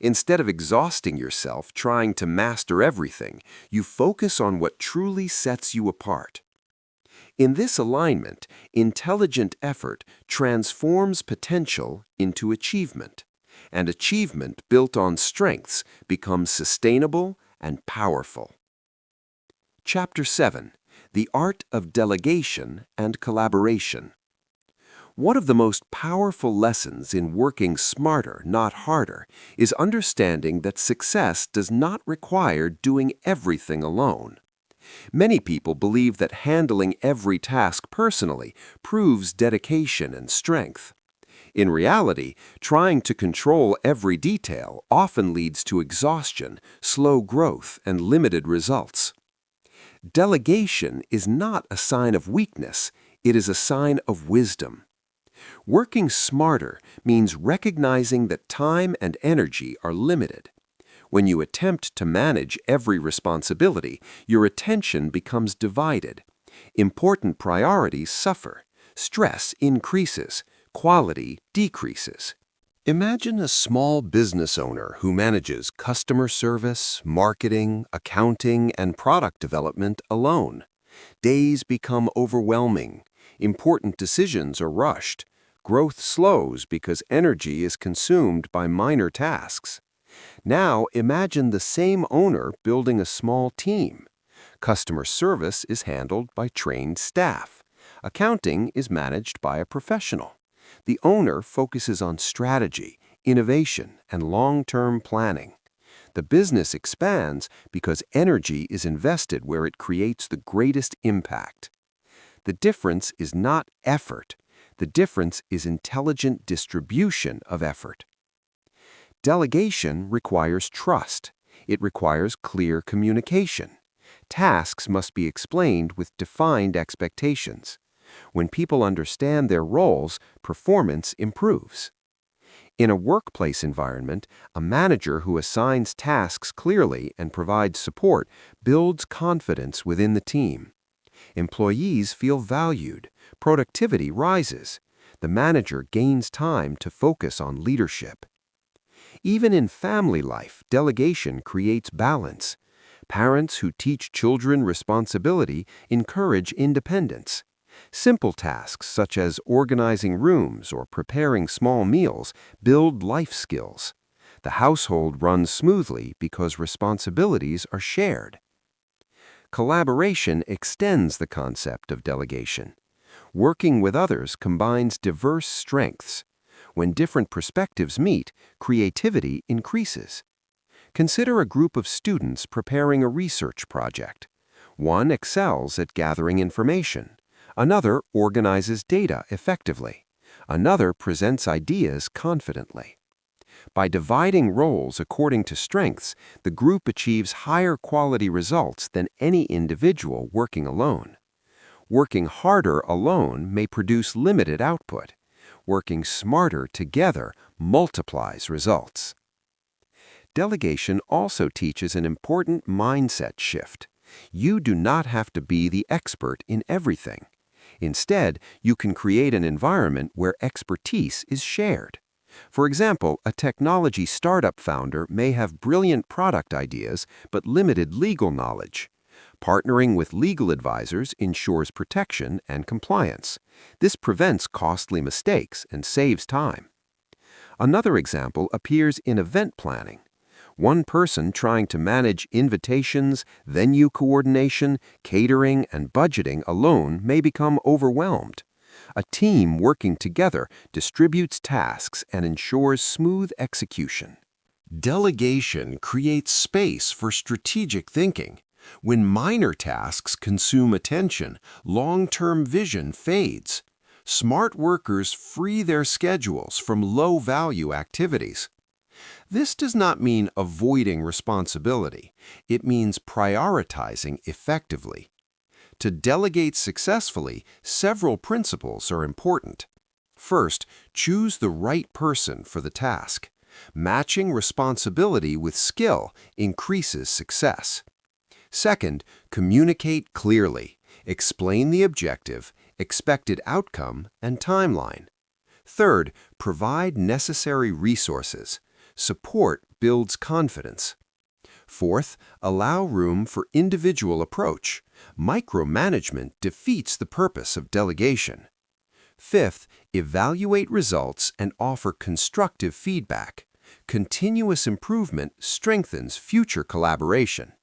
Instead of exhausting yourself trying to master everything, you focus on what truly sets you apart. In this alignment, intelligent effort transforms potential into achievement, and achievement built on strengths becomes sustainable and powerful. Chapter 7: The Art of Delegation and Collaboration. One of the most powerful lessons in working smarter, not harder, is understanding that success does not require doing everything alone. Many people believe that handling every task personally proves dedication and strength. In reality, trying to control every detail often leads to exhaustion, slow growth, and limited results. Delegation is not a sign of weakness, it is a sign of wisdom. Working smarter means recognizing that time and energy are limited. When you attempt to manage every responsibility, your attention becomes divided. Important priorities suffer. Stress increases. Quality decreases. Imagine a small business owner who manages customer service, marketing, accounting, and product development alone. Days become overwhelming. Important decisions are rushed. Growth slows because energy is consumed by minor tasks. Now imagine the same owner building a small team. Customer service is handled by trained staff. Accounting is managed by a professional. The owner focuses on strategy, innovation, and long-term planning. The business expands because energy is invested where it creates the greatest impact. The difference is not effort. The difference is intelligent distribution of effort. Delegation requires trust. It requires clear communication. Tasks must be explained with defined expectations. When people understand their roles, performance improves. In a workplace environment, a manager who assigns tasks clearly and provides support builds confidence within the team. Employees feel valued. Productivity rises. The manager gains time to focus on leadership. Even in family life, delegation creates balance. Parents who teach children responsibility encourage independence. Simple tasks such as organizing rooms or preparing small meals build life skills. The household runs smoothly because responsibilities are shared. Collaboration extends the concept of delegation. Working with others combines diverse strengths. When different perspectives meet, creativity increases. Consider a group of students preparing a research project. One excels at gathering information. Another organizes data effectively. Another presents ideas confidently. By dividing roles according to strengths, the group achieves higher quality results than any individual working alone. Working harder alone may produce limited output. Working smarter together multiplies results. Delegation also teaches an important mindset shift. You do not have to be the expert in everything. Instead, you can create an environment where expertise is shared. For example, a technology startup founder may have brilliant product ideas but limited legal knowledge. Partnering with legal advisors ensures protection and compliance. This prevents costly mistakes and saves time. Another example appears in event planning. One person trying to manage invitations, venue coordination, catering, and budgeting alone may become overwhelmed. A team working together distributes tasks and ensures smooth execution. Delegation creates space for strategic thinking. When minor tasks consume attention, long-term vision fades. Smart workers free their schedules from low-value activities. This does not mean avoiding responsibility. It means prioritizing effectively. To delegate successfully, several principles are important. First, choose the right person for the task. Matching responsibility with skill increases success. Second, communicate clearly. Explain the objective, expected outcome, and timeline. Third, provide necessary resources. Support builds confidence. Fourth, allow room for individual approach. Micromanagement defeats the purpose of delegation. Fifth, evaluate results and offer constructive feedback. Continuous improvement strengthens future collaboration.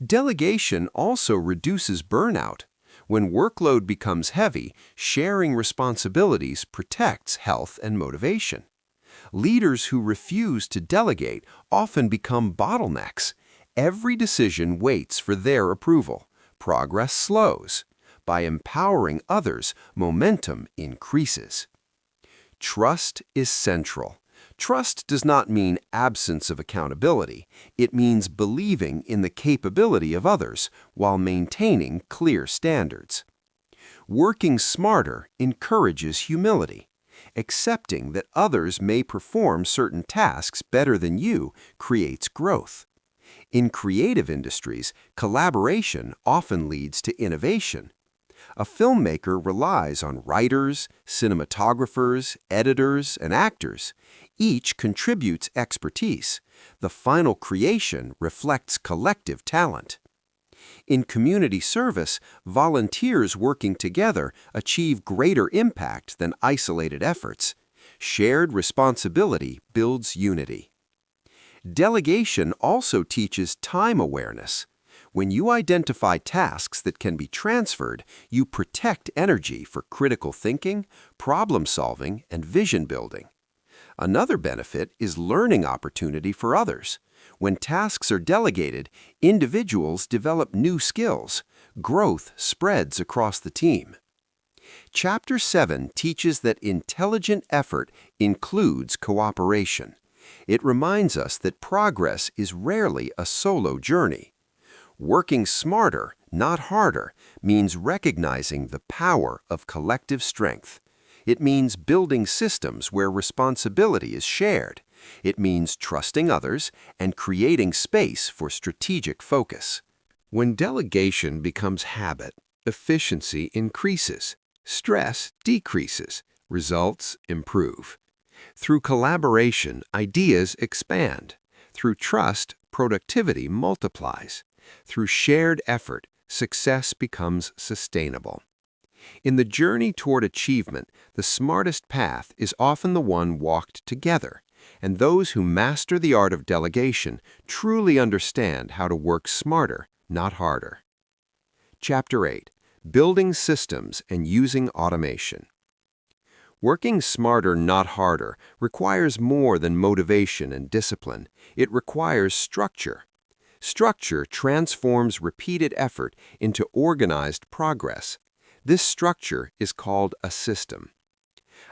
Delegation also reduces burnout. When workload becomes heavy, sharing responsibilities protects health and motivation. Leaders who refuse to delegate often become bottlenecks. Every decision waits for their approval. Progress slows. By empowering others, momentum increases. Trust is central. Trust does not mean absence of accountability. It means believing in the capability of others while maintaining clear standards. Working smarter encourages humility. Accepting that others may perform certain tasks better than you creates growth. In creative industries, collaboration often leads to innovation. A filmmaker relies on writers, cinematographers, editors, and actors. Each contributes expertise. The final creation reflects collective talent. In community service, volunteers working together achieve greater impact than isolated efforts. Shared responsibility builds unity. Delegation also teaches time awareness. When you identify tasks that can be transferred, you protect energy for critical thinking, problem solving, and vision building. Another benefit is learning opportunity for others. When tasks are delegated, individuals develop new skills. Growth spreads across the team. Chapter 7 teaches that intelligent effort includes cooperation. It reminds us that progress is rarely a solo journey. Working smarter, not harder, means recognizing the power of collective strength. It means building systems where responsibility is shared. It means trusting others and creating space for strategic focus. When delegation becomes habit, efficiency increases, stress decreases, results improve. Through collaboration, ideas expand. Through trust, productivity multiplies. Through shared effort, success becomes sustainable. In the journey toward achievement, the smartest path is often the one walked together, and those who master the art of delegation truly understand how to work smarter, not harder. Chapter 8. Building Systems and Using Automation. Working smarter, not harder, requires more than motivation and discipline. It requires structure. Structure transforms repeated effort into organized progress. This structure is called a system.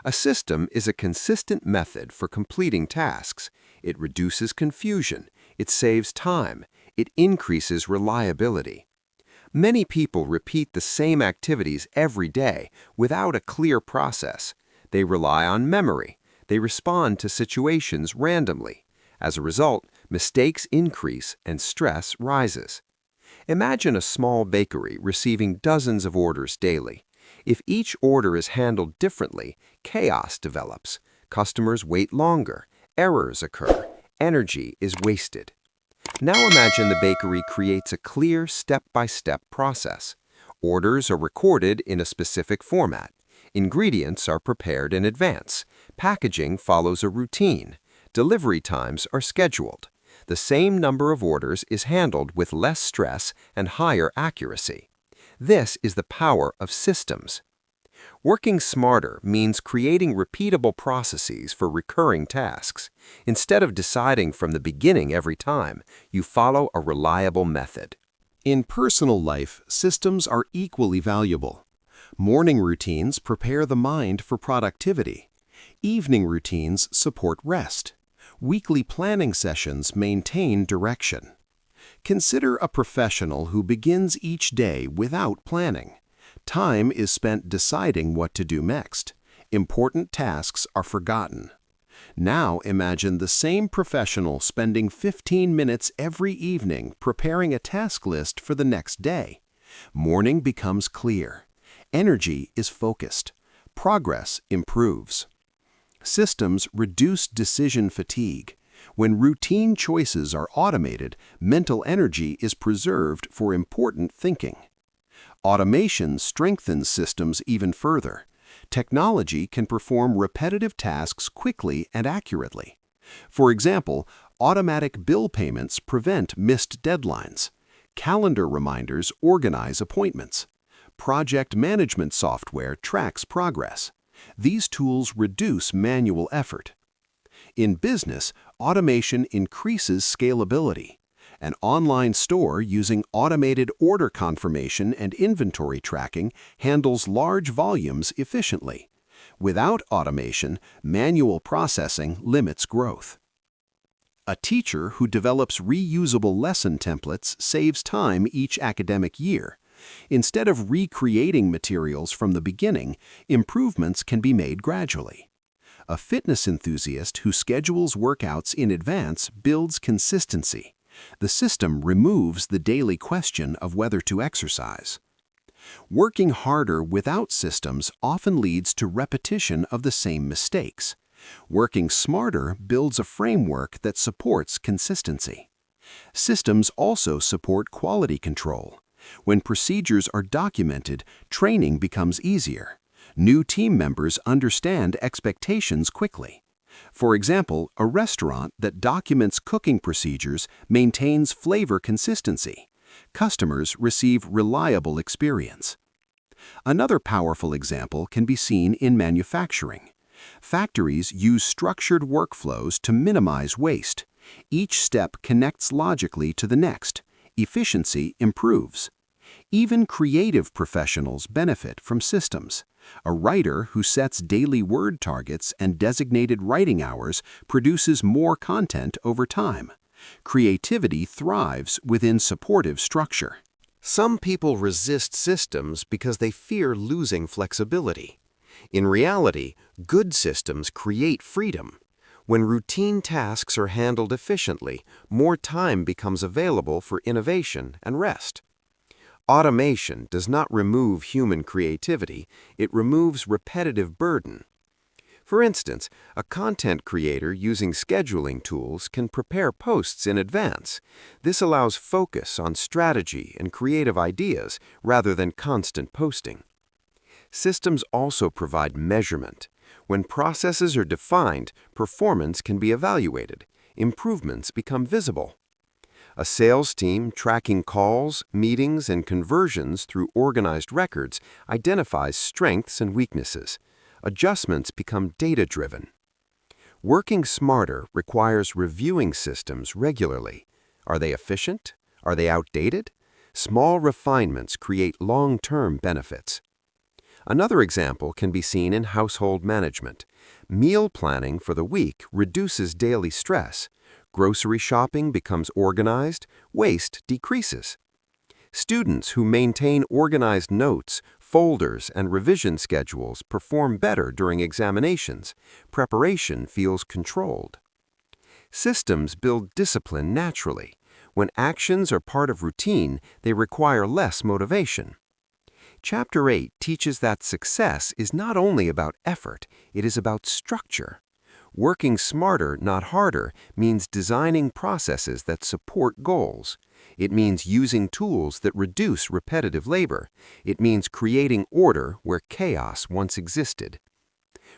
A system is a consistent method for completing tasks. It reduces confusion. It saves time. It increases reliability. Many people repeat the same activities every day without a clear process. They rely on memory. They respond to situations randomly. As a result, mistakes increase and stress rises. Imagine a small bakery receiving dozens of orders daily. If each order is handled differently, chaos develops. Customers wait longer. Errors occur. Energy is wasted. Now imagine the bakery creates a clear step-by-step process. Orders are recorded in a specific format. Ingredients are prepared in advance. Packaging follows a routine. Delivery times are scheduled. The same number of orders is handled with less stress and higher accuracy. This is the power of systems. Working smarter means creating repeatable processes for recurring tasks. Instead of deciding from the beginning every time, you follow a reliable method. In personal life, systems are equally valuable. Morning routines prepare the mind for productivity. Evening routines support rest. Weekly planning sessions maintain direction. Consider a professional who begins each day without planning. Time is spent deciding what to do next. Important tasks are forgotten. Now imagine the same professional spending 15 minutes every evening preparing a task list for the next day. Morning becomes clear. Energy is focused. Progress improves. Systems reduce decision fatigue. When routine choices are automated, mental energy is preserved for important thinking. Automation strengthens systems even further. Technology can perform repetitive tasks quickly and accurately. For example, automatic bill payments prevent missed deadlines. Calendar reminders organize appointments. Project management software tracks progress. These tools reduce manual effort. In business, automation increases scalability. An online store using automated order confirmation and inventory tracking handles large volumes efficiently. Without automation, manual processing limits growth. A teacher who develops reusable lesson templates saves time each academic year. Instead of recreating materials from the beginning, improvements can be made gradually. A fitness enthusiast who schedules workouts in advance builds consistency. The system removes the daily question of whether to exercise. Working harder without systems often leads to repetition of the same mistakes. Working smarter builds a framework that supports consistency. Systems also support quality control. When procedures are documented, training becomes easier. New team members understand expectations quickly. For example, a restaurant that documents cooking procedures maintains flavor consistency. Customers receive reliable experience. Another powerful example can be seen in manufacturing. Factories use structured workflows to minimize waste. Each step connects logically to the next. Efficiency improves. Even creative professionals benefit from systems. A writer who sets daily word targets and designated writing hours produces more content over time. Creativity thrives within supportive structure. Some people resist systems because they fear losing flexibility. In reality, good systems create freedom. When routine tasks are handled efficiently, more time becomes available for innovation and rest. Automation does not remove human creativity, it removes repetitive burden. For instance, a content creator using scheduling tools can prepare posts in advance. This allows focus on strategy and creative ideas rather than constant posting. Systems also provide measurement. When processes are defined, performance can be evaluated. Improvements become visible. A sales team tracking calls, meetings, and conversions through organized records identifies strengths and weaknesses. Adjustments become data-driven. Working smarter requires reviewing systems regularly. Are they efficient? Are they outdated? Small refinements create long-term benefits. Another example can be seen in household management. Meal planning for the week reduces daily stress. Grocery shopping becomes organized, waste decreases. Students who maintain organized notes, folders, and revision schedules perform better during examinations. Preparation feels controlled. Systems build discipline naturally. When actions are part of routine, they require less motivation. Chapter 8 teaches that success is not only about effort, it is about structure. Working smarter, not harder, means designing processes that support goals. It means using tools that reduce repetitive labor. It means creating order where chaos once existed.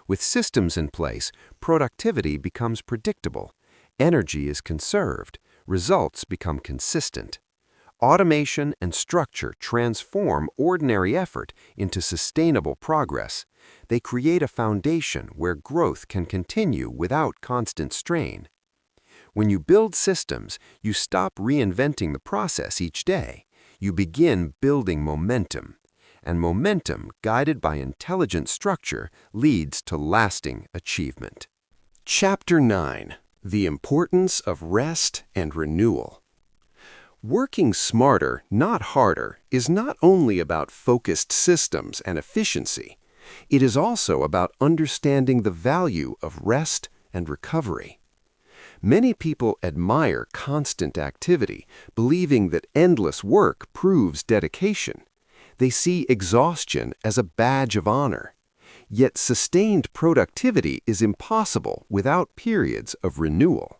With systems in place, productivity becomes predictable. Energy is conserved. Results become consistent. Automation and structure transform ordinary effort into sustainable progress. They create a foundation where growth can continue without constant strain. When you build systems, you stop reinventing the process each day. You begin building momentum. And momentum, guided by intelligent structure, leads to lasting achievement. Chapter 9: The Importance of Rest and Renewal. Working smarter, not harder, is not only about focused systems and efficiency. It is also about understanding the value of rest and recovery. Many people admire constant activity, believing that endless work proves dedication. They see exhaustion as a badge of honor. Yet sustained productivity is impossible without periods of renewal.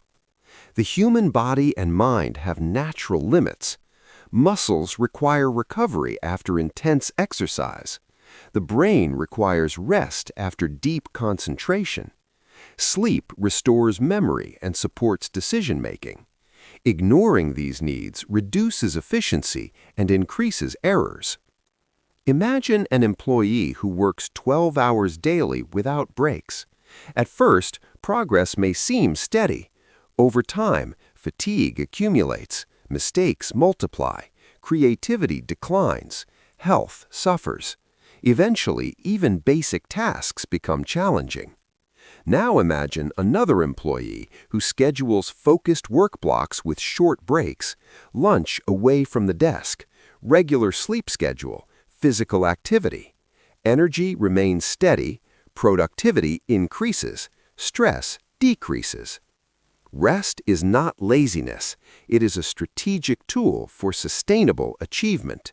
The human body and mind have natural limits. Muscles require recovery after intense exercise. The brain requires rest after deep concentration. Sleep restores memory and supports decision-making. Ignoring these needs reduces efficiency and increases errors. Imagine an employee who works 12 hours daily without breaks. At first, progress may seem steady. Over time, fatigue accumulates, mistakes multiply, creativity declines, health suffers. Eventually, even basic tasks become challenging. Now imagine another employee who schedules focused work blocks with short breaks, lunch away from the desk, regular sleep schedule, physical activity. Energy remains steady, productivity increases, stress decreases. Rest is not laziness, it is a strategic tool for sustainable achievement.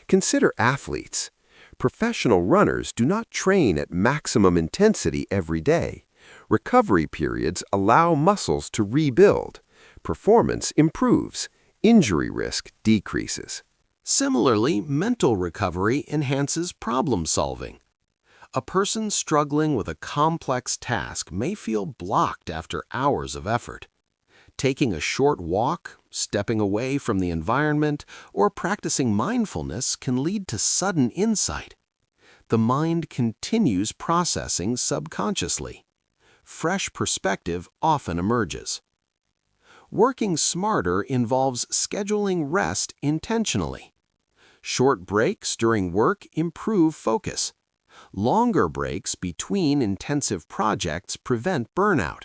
Consider athletes. Professional runners do not train at maximum intensity every day. Recovery periods allow muscles to rebuild. Performance improves. Injury risk decreases. Similarly, mental recovery enhances problem solving. A person struggling with a complex task may feel blocked after hours of effort. Taking a short walk, stepping away from the environment, or practicing mindfulness can lead to sudden insight. The mind continues processing subconsciously. Fresh perspective often emerges. Working smarter involves scheduling rest intentionally. Short breaks during work improve focus. Longer breaks between intensive projects prevent burnout.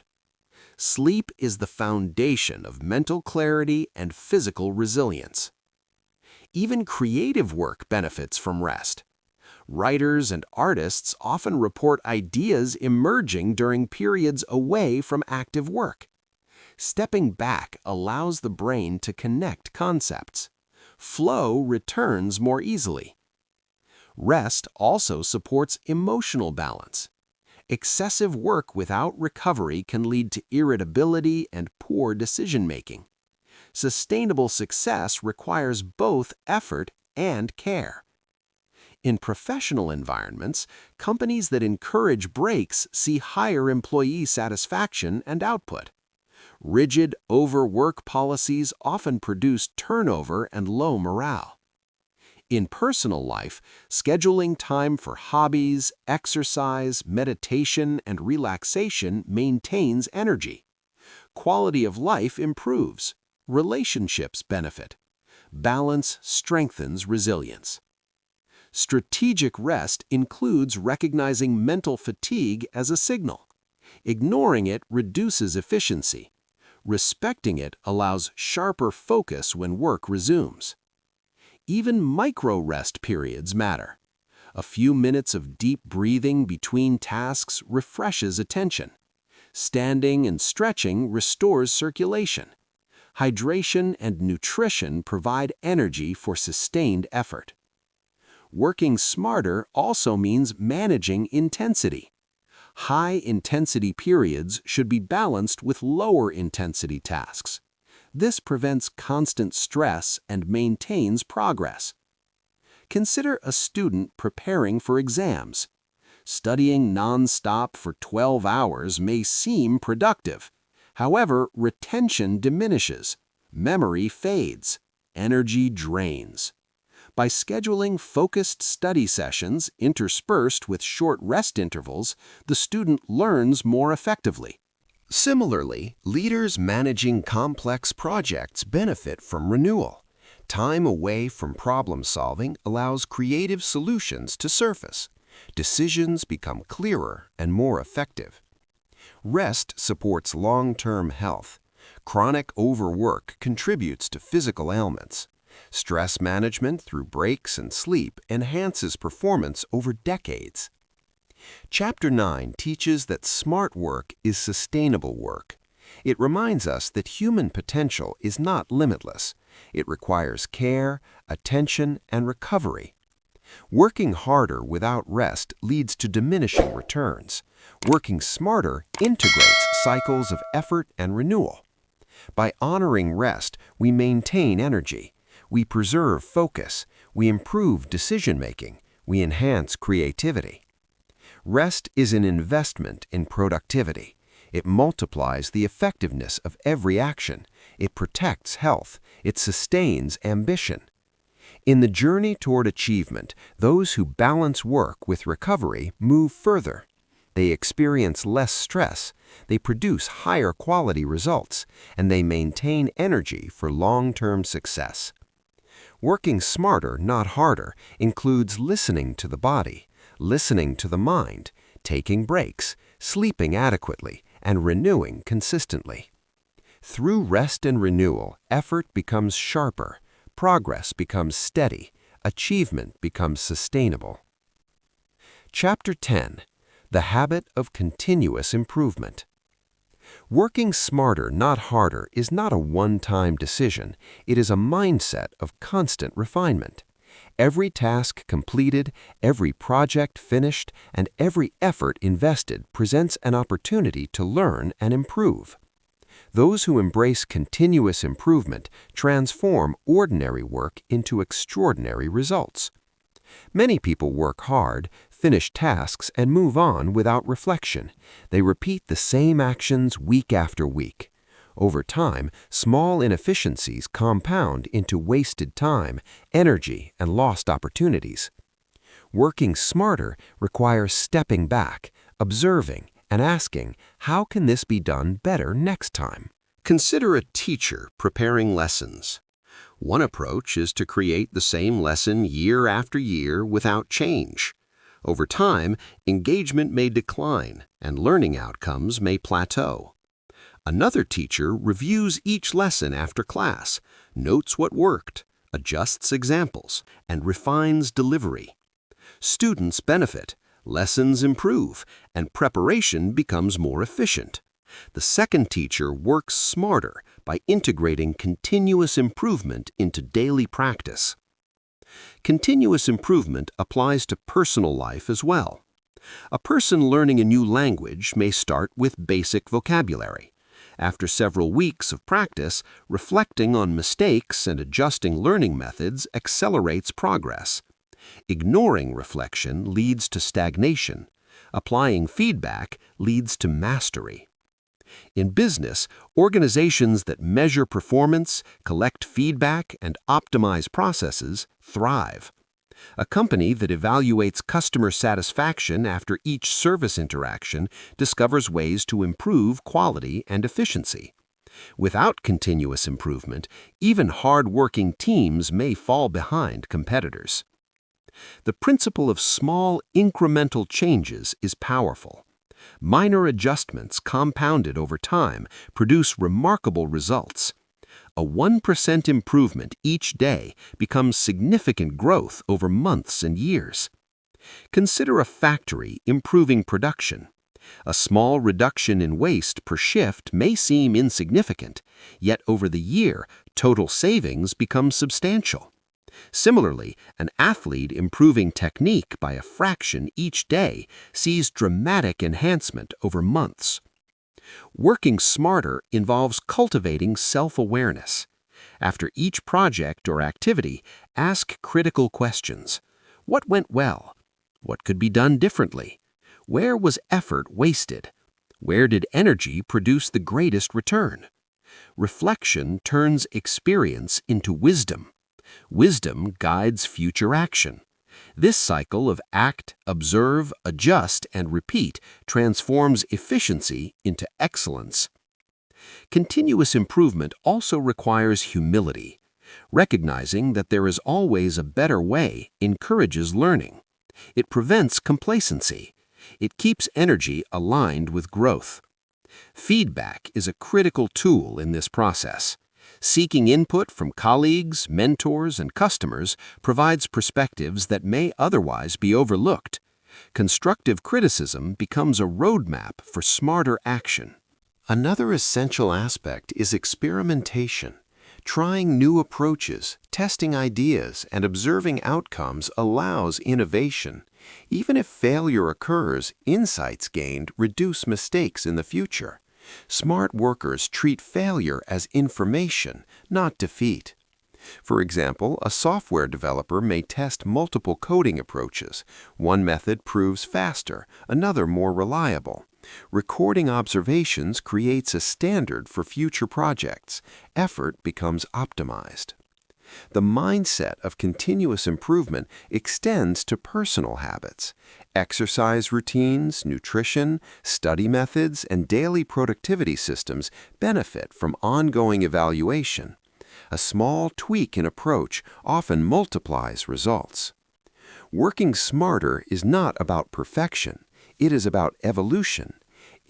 Sleep is the foundation of mental clarity and physical resilience. Even creative work benefits from rest. Writers and artists often report ideas emerging during periods away from active work. Stepping back allows the brain to connect concepts. Flow returns more easily. Rest also supports emotional balance. Excessive work without recovery can lead to irritability and poor decision-making. Sustainable success requires both effort and care. In professional environments, companies that encourage breaks see higher employee satisfaction and output. Rigid overwork policies often produce turnover and low morale. In personal life, scheduling time for hobbies, exercise, meditation, and relaxation maintains energy. Quality of life improves. Relationships benefit. Balance strengthens resilience. Strategic rest includes recognizing mental fatigue as a signal. Ignoring it reduces efficiency. Respecting it allows sharper focus when work resumes. Even micro-rest periods matter. A few minutes of deep breathing between tasks refreshes attention. Standing and stretching restores circulation. Hydration and nutrition provide energy for sustained effort. Working smarter also means managing intensity. High-intensity periods should be balanced with lower-intensity tasks. This prevents constant stress and maintains progress. Consider a student preparing for exams. Studying non-stop for 12 hours may seem productive. However, retention diminishes, memory fades, energy drains. By scheduling focused study sessions interspersed with short rest intervals, the student learns more effectively. Similarly, leaders managing complex projects benefit from renewal. Time away from problem solving allows creative solutions to surface. Decisions become clearer and more effective. Rest supports long-term health. Chronic overwork contributes to physical ailments. Stress management through breaks and sleep enhances performance over decades. Chapter 9 teaches that smart work is sustainable work. It reminds us that human potential is not limitless. It requires care, attention, and recovery. Working harder without rest leads to diminishing returns. Working smarter integrates cycles of effort and renewal. By honoring rest, we maintain energy. We preserve focus. We improve decision-making. We enhance creativity. Rest is an investment in productivity. It multiplies the effectiveness of every action. It protects health. It sustains ambition. In the journey toward achievement, those who balance work with recovery move further. They experience less stress, they produce higher quality results, and they maintain energy for long-term success. Working smarter, not harder, includes listening to the body, listening to the mind, taking breaks, sleeping adequately, and renewing consistently. Through rest and renewal, effort becomes sharper, progress becomes steady, achievement becomes sustainable. Chapter 10. The Habit of Continuous Improvement. Working smarter, not harder, is not a one-time decision. It is a mindset of constant refinement. Every task completed, every project finished, and every effort invested presents an opportunity to learn and improve. Those who embrace continuous improvement transform ordinary work into extraordinary results. Many people work hard, finish tasks, and move on without reflection. They repeat the same actions week after week. Over time, small inefficiencies compound into wasted time, energy, and lost opportunities. Working smarter requires stepping back, observing, and asking, how can this be done better next time? Consider a teacher preparing lessons. One approach is to create the same lesson year after year without change. Over time, engagement may decline and learning outcomes may plateau. Another teacher reviews each lesson after class, notes what worked, adjusts examples, and refines delivery. Students benefit, lessons improve, and preparation becomes more efficient. The second teacher works smarter by integrating continuous improvement into daily practice. Continuous improvement applies to personal life as well. A person learning a new language may start with basic vocabulary. After several weeks of practice, reflecting on mistakes and adjusting learning methods accelerates progress. Ignoring reflection leads to stagnation. Applying feedback leads to mastery. In business, organizations that measure performance, collect feedback, and optimize processes thrive. A company that evaluates customer satisfaction after each service interaction discovers ways to improve quality and efficiency. Without continuous improvement, even hard-working teams may fall behind competitors. The principle of small, incremental changes is powerful. Minor adjustments compounded over time produce remarkable results. A 1% improvement each day becomes significant growth over months and years. Consider a factory improving production. A small reduction in waste per shift may seem insignificant, yet over the year, total savings become substantial. Similarly, an athlete improving technique by a fraction each day sees dramatic enhancement over months. Working smarter involves cultivating self-awareness. After each project or activity, ask critical questions. What went well? What could be done differently? Where was effort wasted? Where did energy produce the greatest return? Reflection turns experience into wisdom. Wisdom guides future action. This cycle of act, observe, adjust, and repeat transforms efficiency into excellence. Continuous improvement also requires humility. Recognizing that there is always a better way encourages learning. It prevents complacency. It keeps energy aligned with growth. Feedback is a critical tool in this process. Seeking input from colleagues, mentors, and customers provides perspectives that may otherwise be overlooked. Constructive criticism becomes a roadmap for smarter action. Another essential aspect is experimentation. Trying new approaches, testing ideas, and observing outcomes allows innovation. Even if failure occurs, insights gained reduce mistakes in the future. Smart workers treat failure as information, not defeat. For example, a software developer may test multiple coding approaches. One method proves faster, another more reliable. Recording observations creates a standard for future projects. Effort becomes optimized. The mindset of continuous improvement extends to personal habits. Exercise routines, nutrition, study methods, and daily productivity systems benefit from ongoing evaluation. A small tweak in approach often multiplies results. Working smarter is not about perfection. It is about evolution.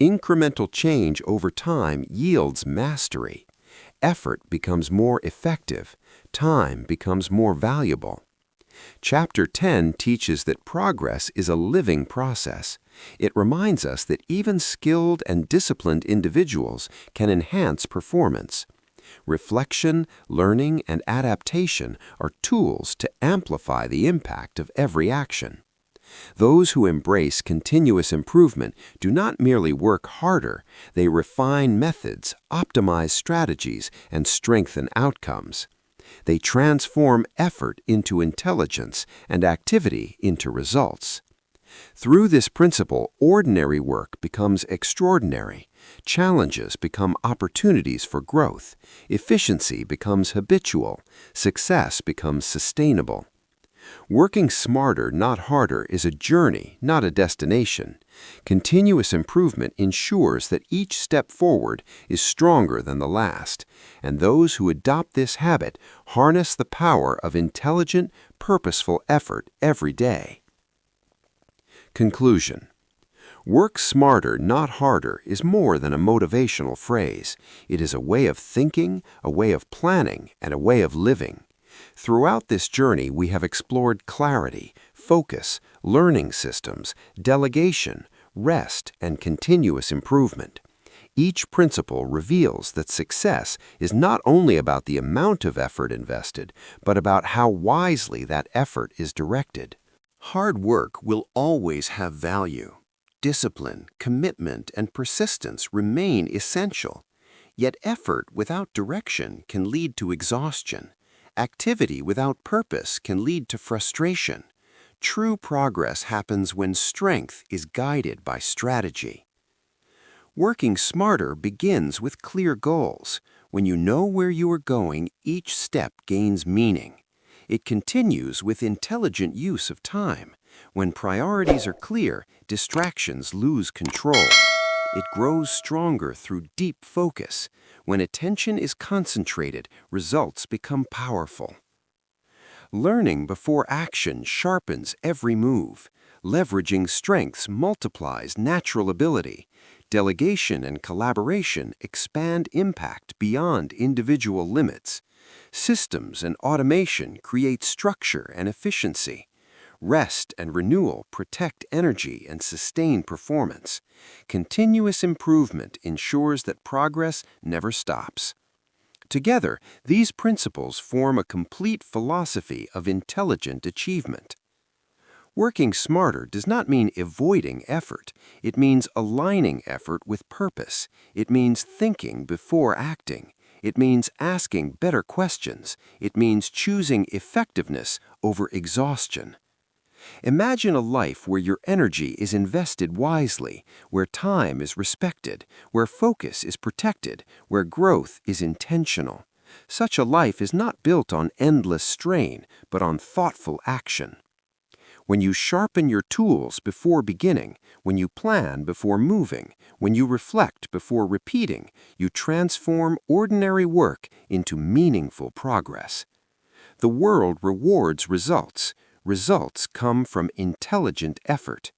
Incremental change over time yields mastery. Effort becomes more effective. Time becomes more valuable. Chapter 10 teaches that progress is a living process. It reminds us that even skilled and disciplined individuals can enhance performance. Reflection, learning, and adaptation are tools to amplify the impact of every action. Those who embrace continuous improvement do not merely work harder, they refine methods, optimize strategies, and strengthen outcomes. They transform effort into intelligence and activity into results. Through this principle, ordinary work becomes extraordinary. Challenges become opportunities for growth. Efficiency becomes habitual. Success becomes sustainable. Working smarter, not harder, is a journey, not a destination. Continuous improvement ensures that each step forward is stronger than the last, and those who adopt this habit harness the power of intelligent, purposeful effort every day. Conclusion. Work smarter, not harder is more than a motivational phrase. It is a way of thinking, a way of planning, and a way of living. Throughout this journey, we have explored clarity, focus, learning systems, delegation, rest, and continuous improvement. Each principle reveals that success is not only about the amount of effort invested, but about how wisely that effort is directed. Hard work will always have value. Discipline, commitment, and persistence remain essential. Yet effort without direction can lead to exhaustion. Activity without purpose can lead to frustration. True progress happens when strength is guided by strategy. Working smarter begins with clear goals. When you know where you are going, each step gains meaning. It continues with intelligent use of time. When priorities are clear, distractions lose control. It grows stronger through deep focus. When attention is concentrated, results become powerful. Learning before action sharpens every move. Leveraging strengths multiplies natural ability. Delegation and collaboration expand impact beyond individual limits. Systems and automation create structure and efficiency. Rest and renewal protect energy and sustain performance. Continuous improvement ensures that progress never stops. Together, these principles form a complete philosophy of intelligent achievement. Working smarter does not mean avoiding effort. It means aligning effort with purpose. It means thinking before acting. It means asking better questions. It means choosing effectiveness over exhaustion. Imagine a life where your energy is invested wisely, where time is respected, where focus is protected, where growth is intentional. Such a life is not built on endless strain, but on thoughtful action. When you sharpen your tools before beginning, when you plan before moving, when you reflect before repeating, you transform ordinary work into meaningful progress. The world rewards results. Results come from intelligent effort.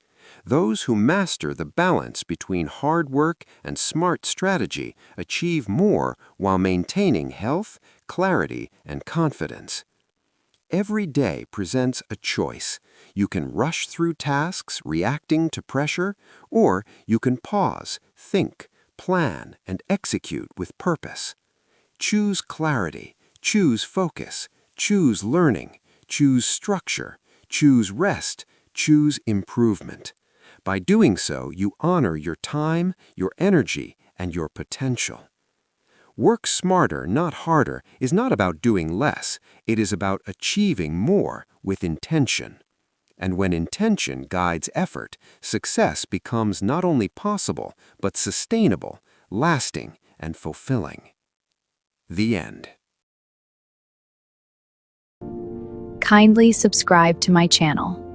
Those who master the balance between hard work and smart strategy achieve more while maintaining health, clarity, and confidence. Every day presents a choice. You can rush through tasks, reacting to pressure, or you can pause, think, plan, and execute with purpose. Choose clarity, choose focus, choose learning, choose structure, choose rest, choose improvement. By doing so, you honor your time, your energy, and your potential. Work smarter, not harder, is not about doing less. It is about achieving more with intention. And when intention guides effort, success becomes not only possible, but sustainable, lasting, and fulfilling. The end. Kindly subscribe to my channel.